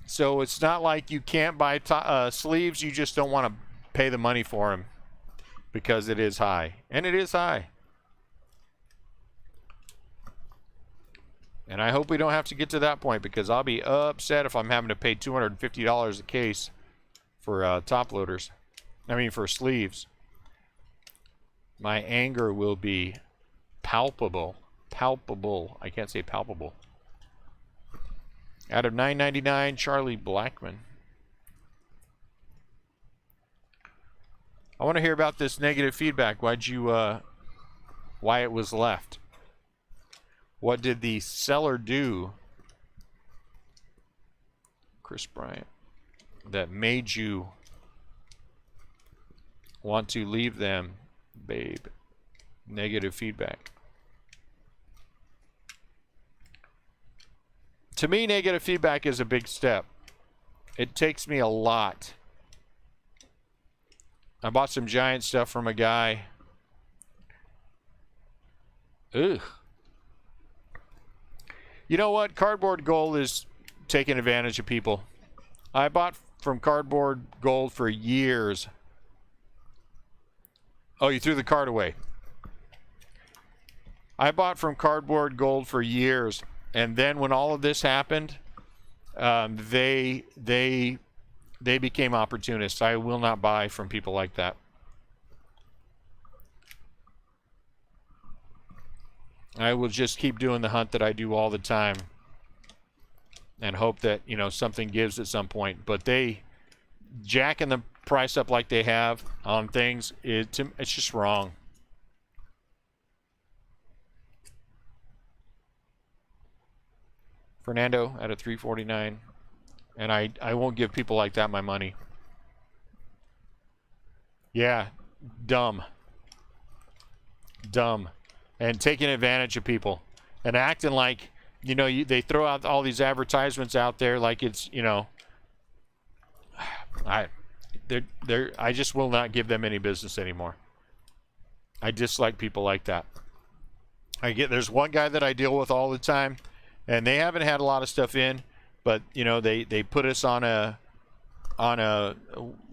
So it's not like you can't buy sleeves. You just don't want to pay the money for them because it is high. And it is high. And I hope we don't have to get to that point because I'll be upset if I'm having to pay $250 a case for top loaders. I mean, for sleeves. My anger will be palpable. Palpable. I can't say palpable. Out of $9.99, Charlie Blackmon. I want to hear about this negative feedback. Why it was left? What did the seller do, Chris Bryant, that made you want to leave them, babe? Negative feedback. To me, negative feedback is a big step. It takes me a lot. I bought some Giant stuff from a guy. Ugh. You know what? Cardboard Gold is taking advantage of people. I bought from Cardboard Gold for years. Oh, you threw the card away. I bought from Cardboard Gold for years. And then when all of this happened, they became opportunists. I will not buy from people like that. I will just keep doing the hunt that I do all the time and hope that, you know, something gives at some point. But they jacking the price up like they have on things, it's just wrong. Fernando at a 349. And I won't give people like that my money. Yeah, dumb. Dumb. And taking advantage of people. And acting like, you know, they throw out all these advertisements out there like it's, you know, I just will not give them any business anymore. I dislike people like that. There's one guy that I deal with all the time, and they haven't had a lot of stuff in, but you know, they put us on a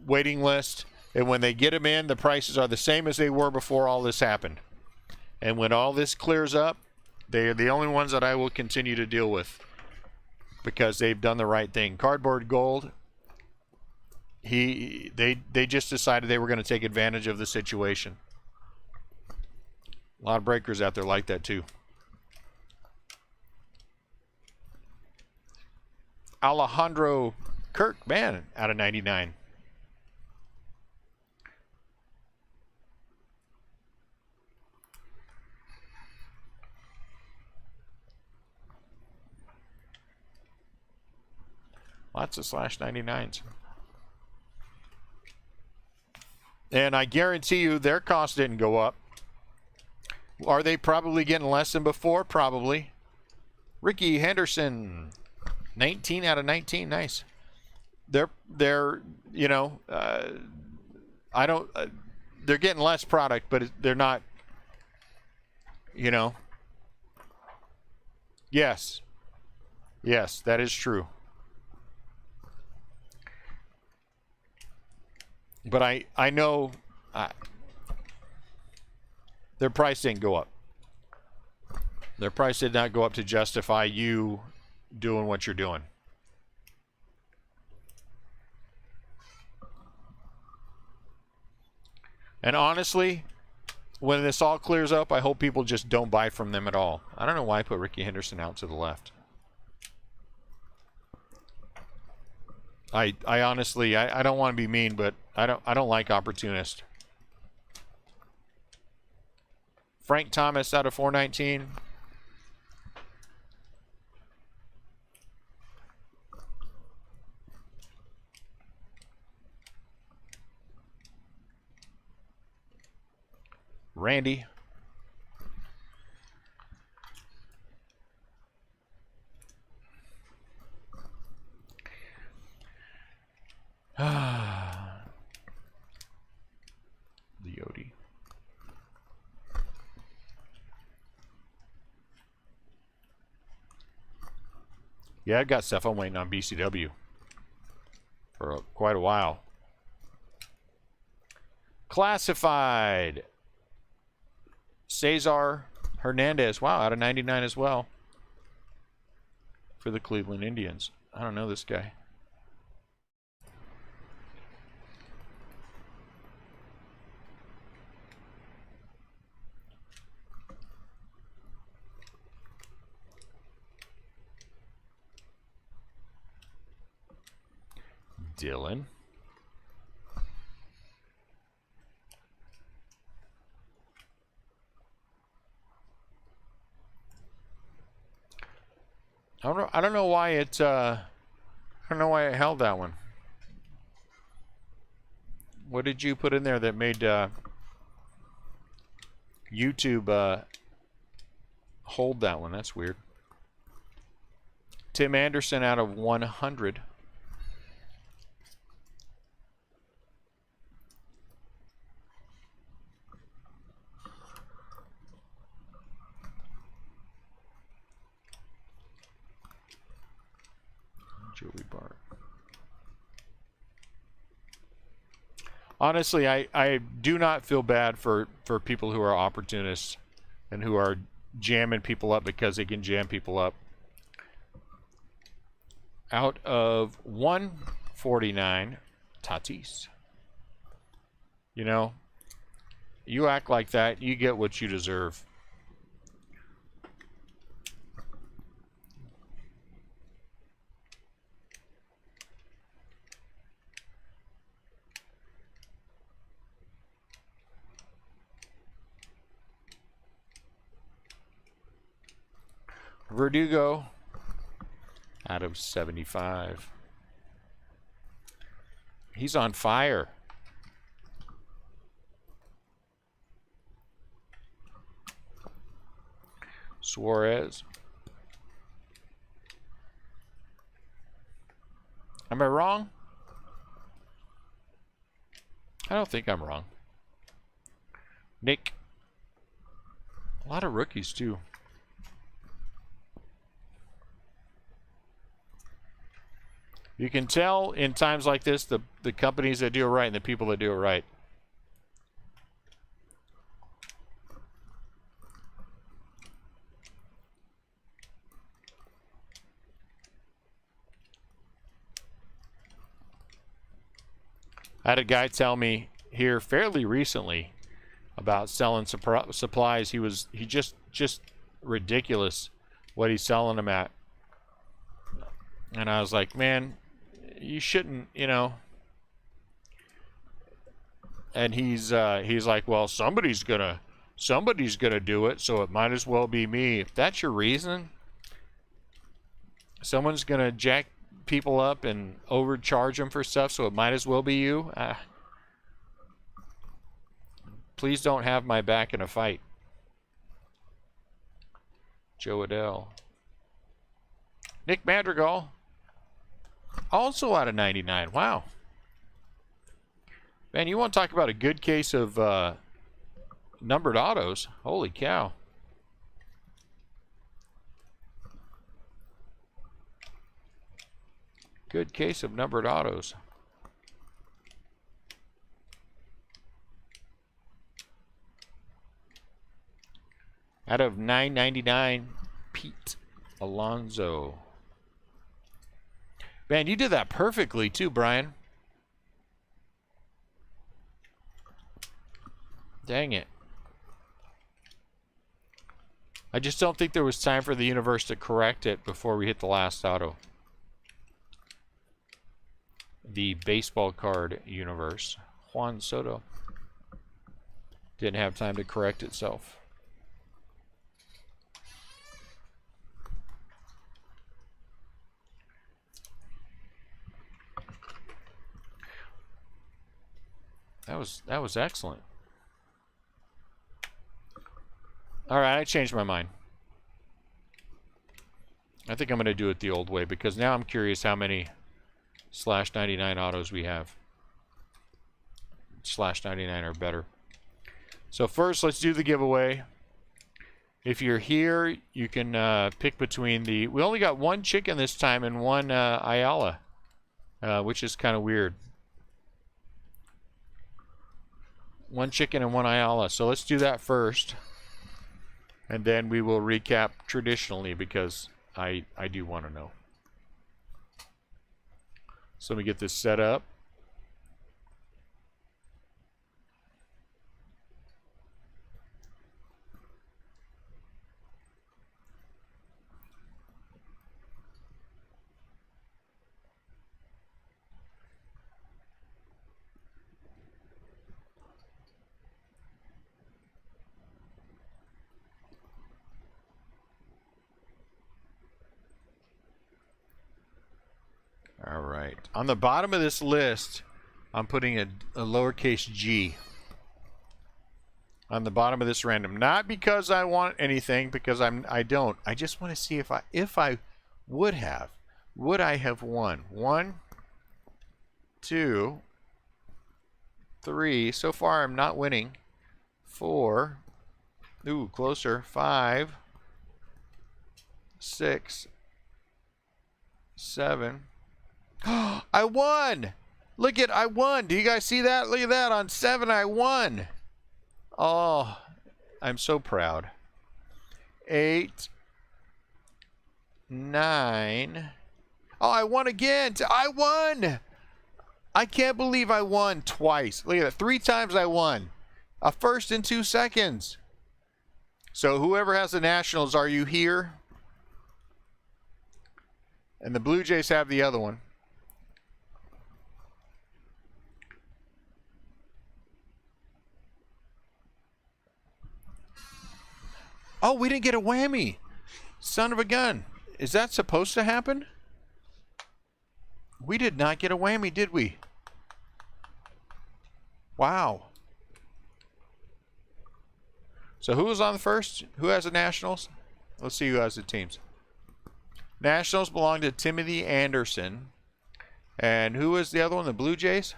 waiting list, and when they get them in, the prices are the same as they were before all this happened. And when all this clears up, they are the only ones that I will continue to deal with because they've done the right thing. Cardboard Gold, they just decided they were going to take advantage of the situation. A lot of breakers out there like that too. Alejandro Kirk, man, out of 99. Lots of /99s. And I guarantee you their cost didn't go up. Are they probably getting less than before? Probably. Ricky Henderson, 19 out of 19. Nice. They're you know, they're getting less product, but they're not, you know. Yes. Yes, that is true. But I know their price didn't go up. Their price did not go up to justify you doing what you're doing. And honestly, when this all clears up, I hope people just don't buy from them at all. I don't know why I put Ricky Henderson out to the left. I honestly, I don't want to be mean, but I don't like opportunists. Frank Thomas out of 419. Randy. Leote. Yeah, I've got stuff I'm waiting on BCW for quite a while. Classified. Cesar Hernandez. Wow, out of 99 as well. For the Cleveland Indians. I don't know this guy. Dylan. I don't know why it I don't know why it held that one. What did you put in there that made YouTube hold that one? That's weird. Tim Anderson out of 100. Joey Bart. Honestly, I do not feel bad for people who are opportunists and who are jamming people up because they can jam people up. Out of 149, Tatis. You know, you act like that, you get what you deserve. Verdugo out of 75. He's on fire. Suarez. Am I wrong? I don't think I'm wrong. Nick. A lot of rookies too. You can tell in times like this the companies that do it right and the people that do it right. I had a guy tell me here fairly recently about selling supplies. He just ridiculous what he's selling them at. And I was like, man, you shouldn't, you know. And he's like, well, somebody's gonna do it, so it might as well be me. If that's your reason, someone's gonna jack people up and overcharge them for stuff, so it might as well be you. Please don't have my back in a fight. Joe Adele. Nick Madrigal. Also out of 99. Wow. Man, you want to talk about a good case of numbered autos. Holy cow. Good case of numbered autos. Out of 999, Pete Alonso. Man, you did that perfectly too, Brian. Dang it. I just don't think there was time for the universe to correct it before we hit the last auto. The baseball card universe. Juan Soto. Didn't have time to correct itself. That was excellent. All right, I changed my mind. I think I'm going to do it the old way because now I'm curious how many /99 autos we have. /99 or better. So first, let's do the giveaway. If you're here, you can pick between the... We only got one chicken this time and one Ayala, which is kind of weird. One chicken and one Ayala. So let's do that first. And then we will recap traditionally because I do want to know. So let me get this set up. All right. On the bottom of this list, I'm putting a lowercase g. On the bottom of this random. Not because I want anything, because I don't. I just want to see if I would have. Would I have won? 1, 2, 3. So far I'm not winning. 4. Ooh, closer. 5. 6. 7. I won! Look at, I won. Do you guys see that? Look at that. On 7, I won. Oh, I'm so proud. 8. 9. Oh, I won again. I won! I can't believe I won twice. Look at that. 3 times I won. A first in 2 seconds. So whoever has the Nationals, are you here? And the Blue Jays have the other one. Oh, we didn't get a whammy. Son of a gun. Is that supposed to happen? We did not get a whammy, did we? Wow. So who was on the first? Who has the Nationals? Let's see who has the teams. Nationals belong to Timothy Anderson. And who was the other one? The Blue Jays?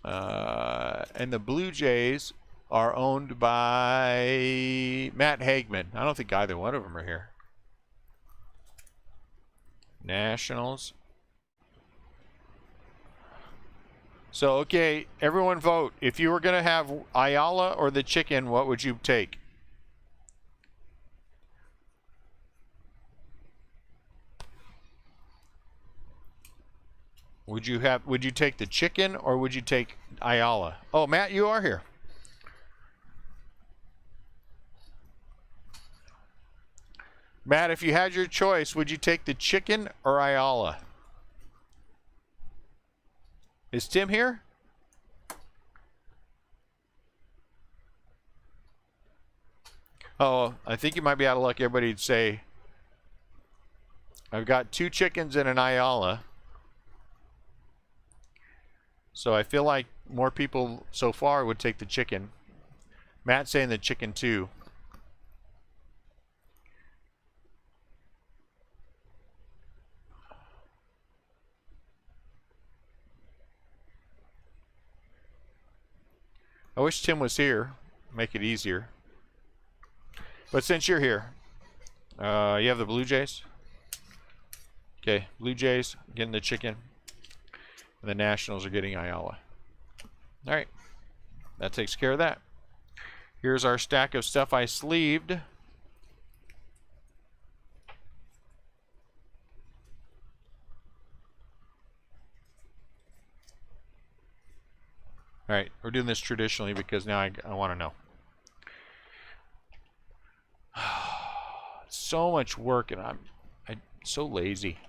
And the Blue Jays are owned by Matt Hagman. I don't think either one of them are here. Nationals. So, okay, everyone vote. If you were going to have Ayala or the chicken, what would you take? Would you take the chicken or would you take Ayala? Oh, Matt, you are here. Matt, if you had your choice, would you take the chicken or Ayala? Is Tim here? Oh, I think you might be out of luck. Everybody'd say, I've got 2 chickens and an Ayala. So I feel like more people so far would take the chicken. Matt's saying the chicken too. I wish Tim was here. Make it easier. But since you're here, you have the Blue Jays. Okay, Blue Jays getting the chicken. And the Nationals are getting Ayala. All right. That takes care of that. Here's our stack of stuff I sleeved. All right, we're doing this traditionally because now I want to know. So much work and I'm so lazy.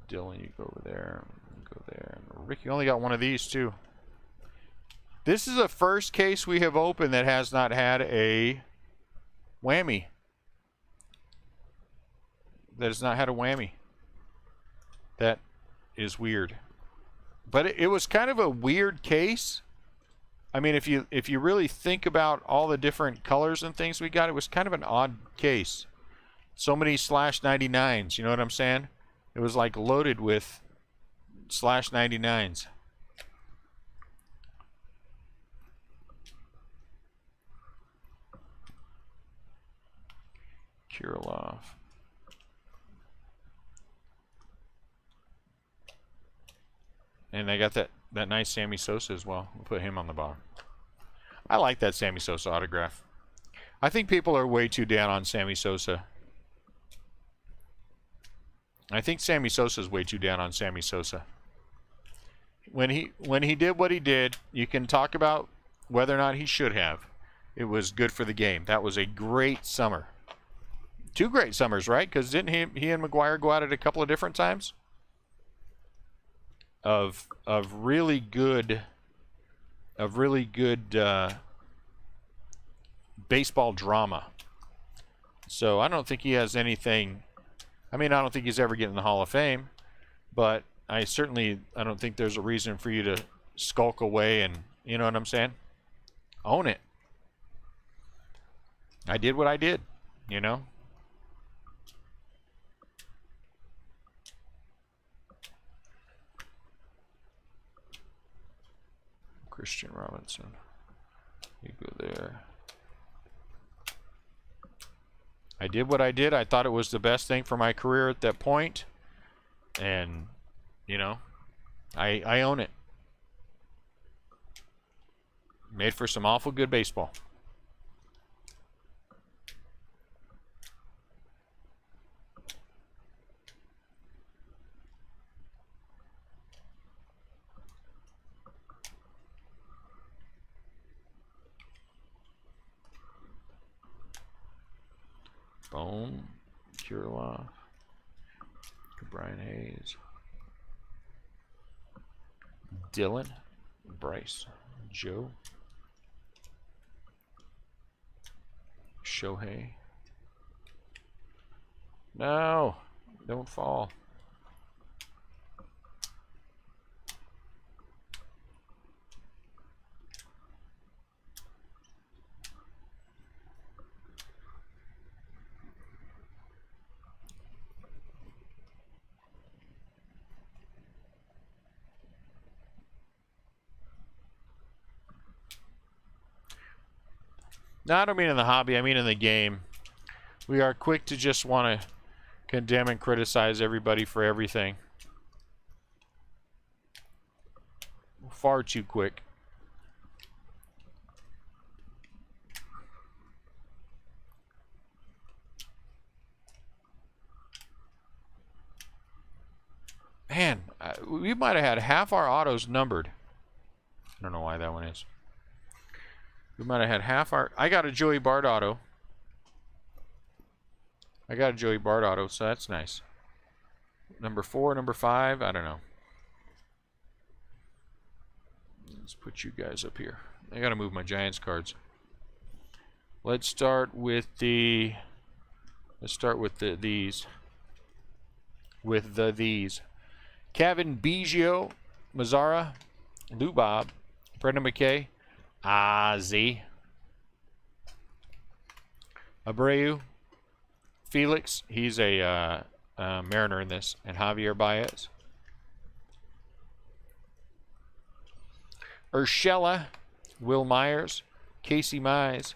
Dylan, you go over there. Go there. Rick, you only got one of these too. This is the first case we have opened that has not had a whammy. That has not had a whammy. That is weird. But it was kind of a weird case. I mean, if you really think about all the different colors and things we got, it was kind of an odd case. So many /99s, you know what I'm saying? It was like loaded with /99s. Kirilov. And I got that nice Sammy Sosa as well. We'll put him on the bottom. I like that Sammy Sosa autograph. I think people are way too down on Sammy Sosa. I think Sammy Sosa's way too down on Sammy Sosa. When he did what he did, you can talk about whether or not he should have. It was good for the game. That was a great summer. 2 great summers, right? Because didn't he and McGuire go at it a couple of different times? Of really good baseball drama. So I don't think he has anything. I mean, I don't think he's ever getting the Hall of Fame, but I don't think there's a reason for you to skulk away and, you know what I'm saying? Own it. I did what I did, you know? Christian Robinson. You go there. I did what I did. I thought it was the best thing for my career at that point. And, you know, I own it. Made for some awful good baseball. Bone, Kirilov, Brian Hayes, Dylan, Bryce, Joe, Shohei. No, don't fall. No, I don't mean in the hobby, I mean in the game. We are quick to just want to condemn and criticize everybody for everything. Far too quick. Man, we might have had half our autos numbered. I don't know why that one is. We might have had half our... I got a Joey Bart auto. So that's nice. Number 4, number 5, I don't know. Let's put you guys up here. I gotta move my Giants cards. Let's start with the... these. These. Kevin Biggio, Mazzara, Lou Bob, Brendan McKay, Ozzy, Abreu, Felix, he's a Mariner in this, and Javier Baez. Urshela, Will Myers, Casey Mize,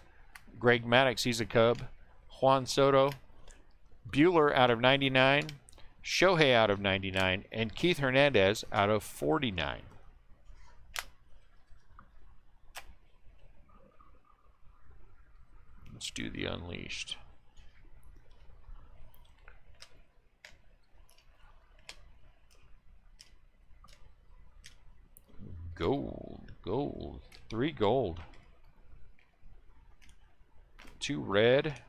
Greg Maddux, he's a Cub, Juan Soto, Bueller out of 99, Shohei out of 99, and Keith Hernandez out of 49. Let's do the Unleashed. Gold. 3 gold. 2 red.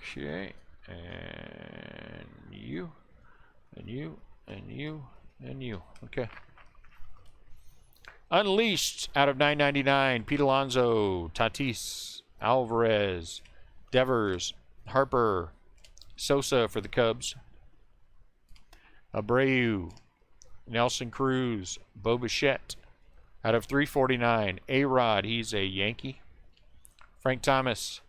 Okay. And you. Okay. Unleashed out of 999. Pete Alonso, Tatis, Alvarez, Devers, Harper, Sosa for the Cubs. Abreu, Nelson Cruz, Bo Bichette out of 349. A-Rod, he's a Yankee. Frank Thomas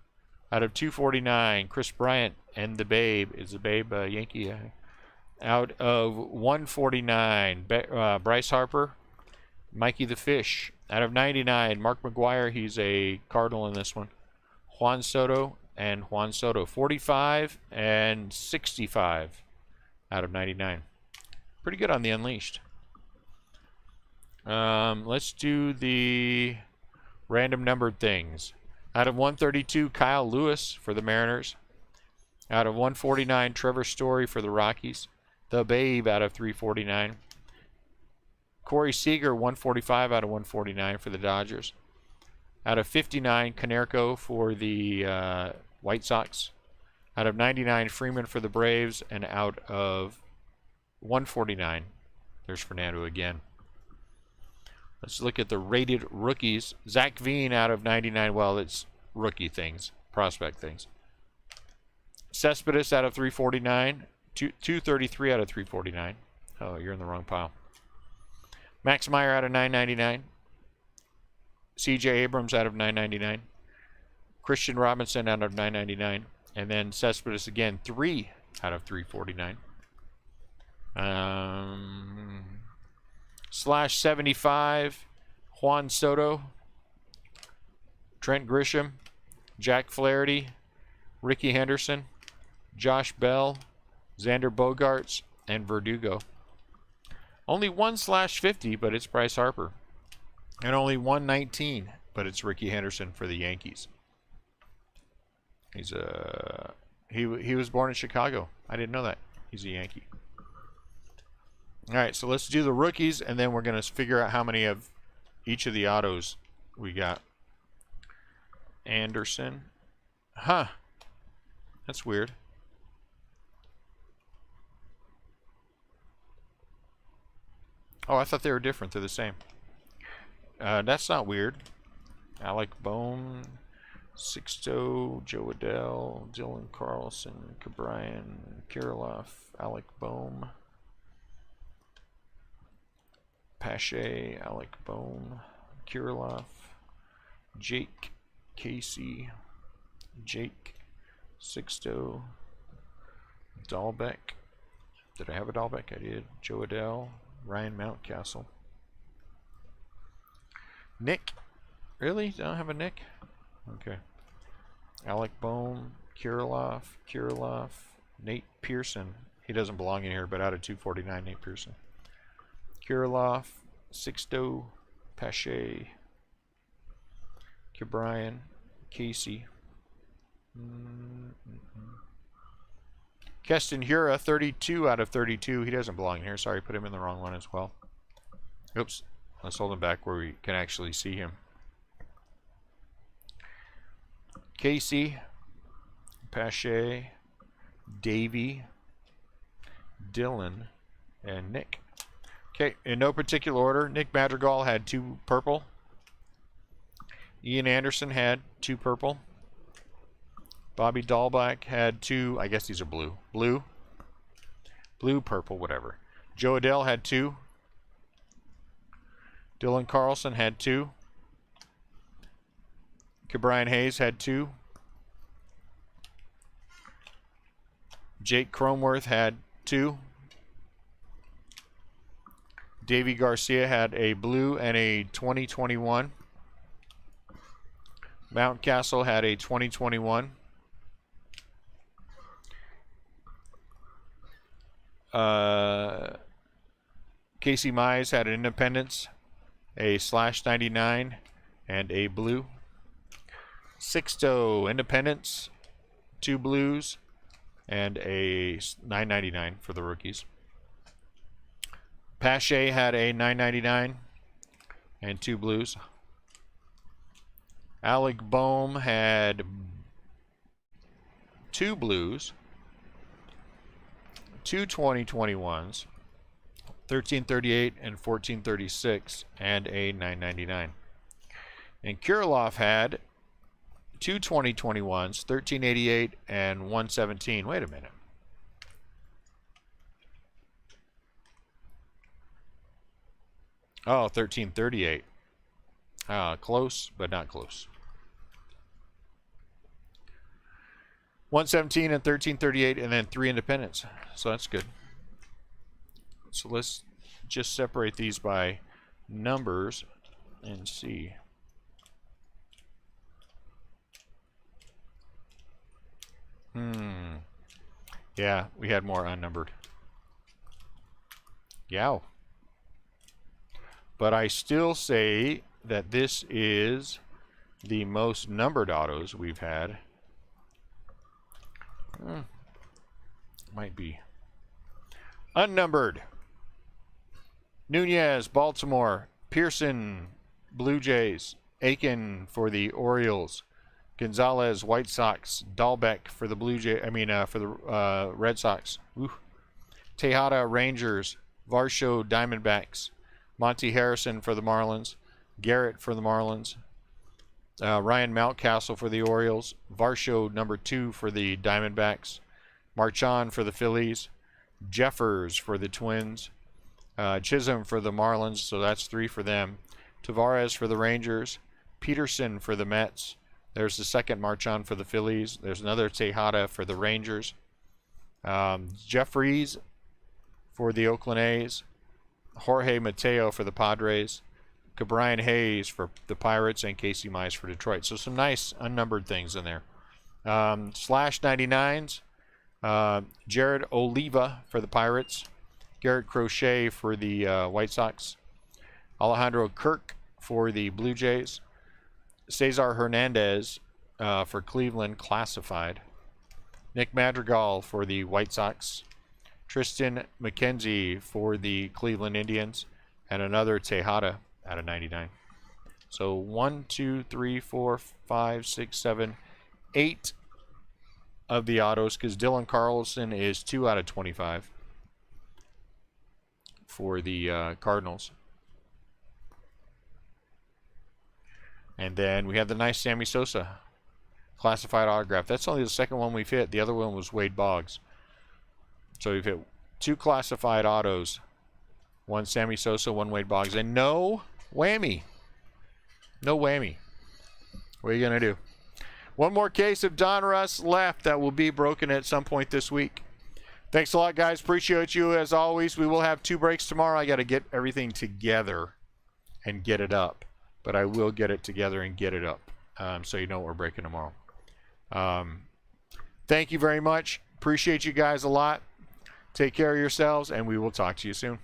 out of 249. Chris Bryant and the Babe is the Babe Yankee. Out of 149. Bryce Harper, Mikey the Fish out of 99. Mark McGuire, he's a Cardinal in this one. Juan Soto and Juan Soto. 45 and 65 out of 99. Pretty good on the Unleashed. Let's do the random numbered things. Out of 132, Kyle Lewis for the Mariners. Out of 149, Trevor Story for the Rockies. The Babe out of 349. Corey Seager, 145 out of 149 for the Dodgers. Out of 59, Konerko for the White Sox. Out of 99, Freeman for the Braves. And out of 149, there's Fernando again. Let's look at the rated rookies. Zach Veen out of 99. Well, it's rookie things, prospect things. Cespedes out of 349. 233 out of 349. Oh, you're in the wrong pile. Max Meyer out of 999. C.J. Abrams out of 999. Christian Robinson out of 999. And then Cespedes again, 3 out of 349. Slash 75, Juan Soto, Trent Grisham, Jack Flaherty, Ricky Henderson, Josh Bell, Xander Bogaerts, and Verdugo. Only 1 slash 50, but it's Bryce Harper. And only 119, but it's Ricky Henderson for the Yankees. He's he was born in Chicago. I didn't know that. He's a Yankee. All right, so let's do the rookies, and then we're going to figure out how many of each of the autos we got. Anderson. Huh. That's weird. Oh, I thought they were different. They're the same. That's not weird. Alec Bohm, Sixto, Joe Adell, Dylan Carlson, Cabrian, Kirilloff, Alec Bohm, Pache, Alec Bohm, Kirilloff, Jake Casey, Jake Sixto, Dahlbeck. Did I have a Dahlbeck? I did. Joe Adell, Ryan Mountcastle. Nick. Really? I don't have a Nick? Okay. Alec Bohm, Kirilloff, Nate Pearson. He doesn't belong in here, but out of 249, Nate Pearson. Kirilloff, Sixto, Pache, Cabrian, Casey. Keston Hura, 32 out of 32. He doesn't belong in here. Sorry, put him in the wrong one as well. Oops. Let's hold him back where we can actually see him. Casey, Pache, Davey, Dylan, and Nick. Okay, in no particular order, Nick Madrigal had 2 purple. Ian Anderson had 2 purple. Bobby Dahlbeck had 2, I guess these are blue. Blue, purple, whatever. Joe Adell had 2. Dylan Carlson had 2. Cabrian Hayes had 2. Jake Cronworth had 2. Davey Garcia had a blue and a 2021. Mountcastle had a 2021. Casey Mize had an Independence, a /99, and a blue. Sixto Independence, 2 blues, and a $9.99 for the rookies. Pache had a $9.99 and 2 blues. Alec Bohm had 2 blues, 2 2021s, 1338 and 1436, and a $9.99. And Kirilloff had 2 2021s, 1388 and 117. Wait a minute. Oh, 1338. Close, but not close. 117 and 1338, and then 3 independents. So that's good. So let's just separate these by numbers and see. Yeah, we had more unnumbered. Yow. But I still say that this is the most numbered autos we've had. Might be. Unnumbered. Nunez, Baltimore. Pearson, Blue Jays. Aiken for the Orioles. Gonzalez, White Sox. Dahlbeck for the for the Red Sox. Tejada, Rangers. Varsho, Diamondbacks. Monty Harrison for the Marlins. Garrett for the Marlins. Ryan Mountcastle for the Orioles. Varsho number 2 for the Diamondbacks. Marchand for the Phillies. Jeffers for the Twins. Chisholm for the Marlins, so that's 3 for them. Tavares for the Rangers. Peterson for the Mets. There's the second Marchand for the Phillies. There's another Tejada for the Rangers. Jeffries for the Oakland A's. Jorge Mateo for the Padres. Brian Hayes for the Pirates, and Casey Mize for Detroit. So some nice unnumbered things in there. Slash 99s. Jared Oliva for the Pirates. Garrett Crochet for the White Sox. Alejandro Kirk for the Blue Jays. Cesar Hernandez for Cleveland, classified. Nick Madrigal for the White Sox. Tristan McKenzie for the Cleveland Indians. And another Tejada out of 99. So 1, 2, 3, 4, 5, 6, 7, 8 of the autos, because Dylan Carlson is 2 out of 25 for the Cardinals. And then we have the nice Sammy Sosa classified autograph. That's only the second one we've hit. The other one was Wade Boggs. So we've hit 2 classified autos. 1 Sammy Sosa, 1 Wade Boggs. And no whammy. No whammy. What are you going to do? One more case of Donruss left that will be broken at some point this week. Thanks a lot, guys. Appreciate you as always. We will have 2 breaks tomorrow. I got to get everything together and get it up. But I will get it together and get it up, so you know what we're breaking tomorrow. Thank you very much. Appreciate you guys a lot. Take care of yourselves, and we will talk to you soon.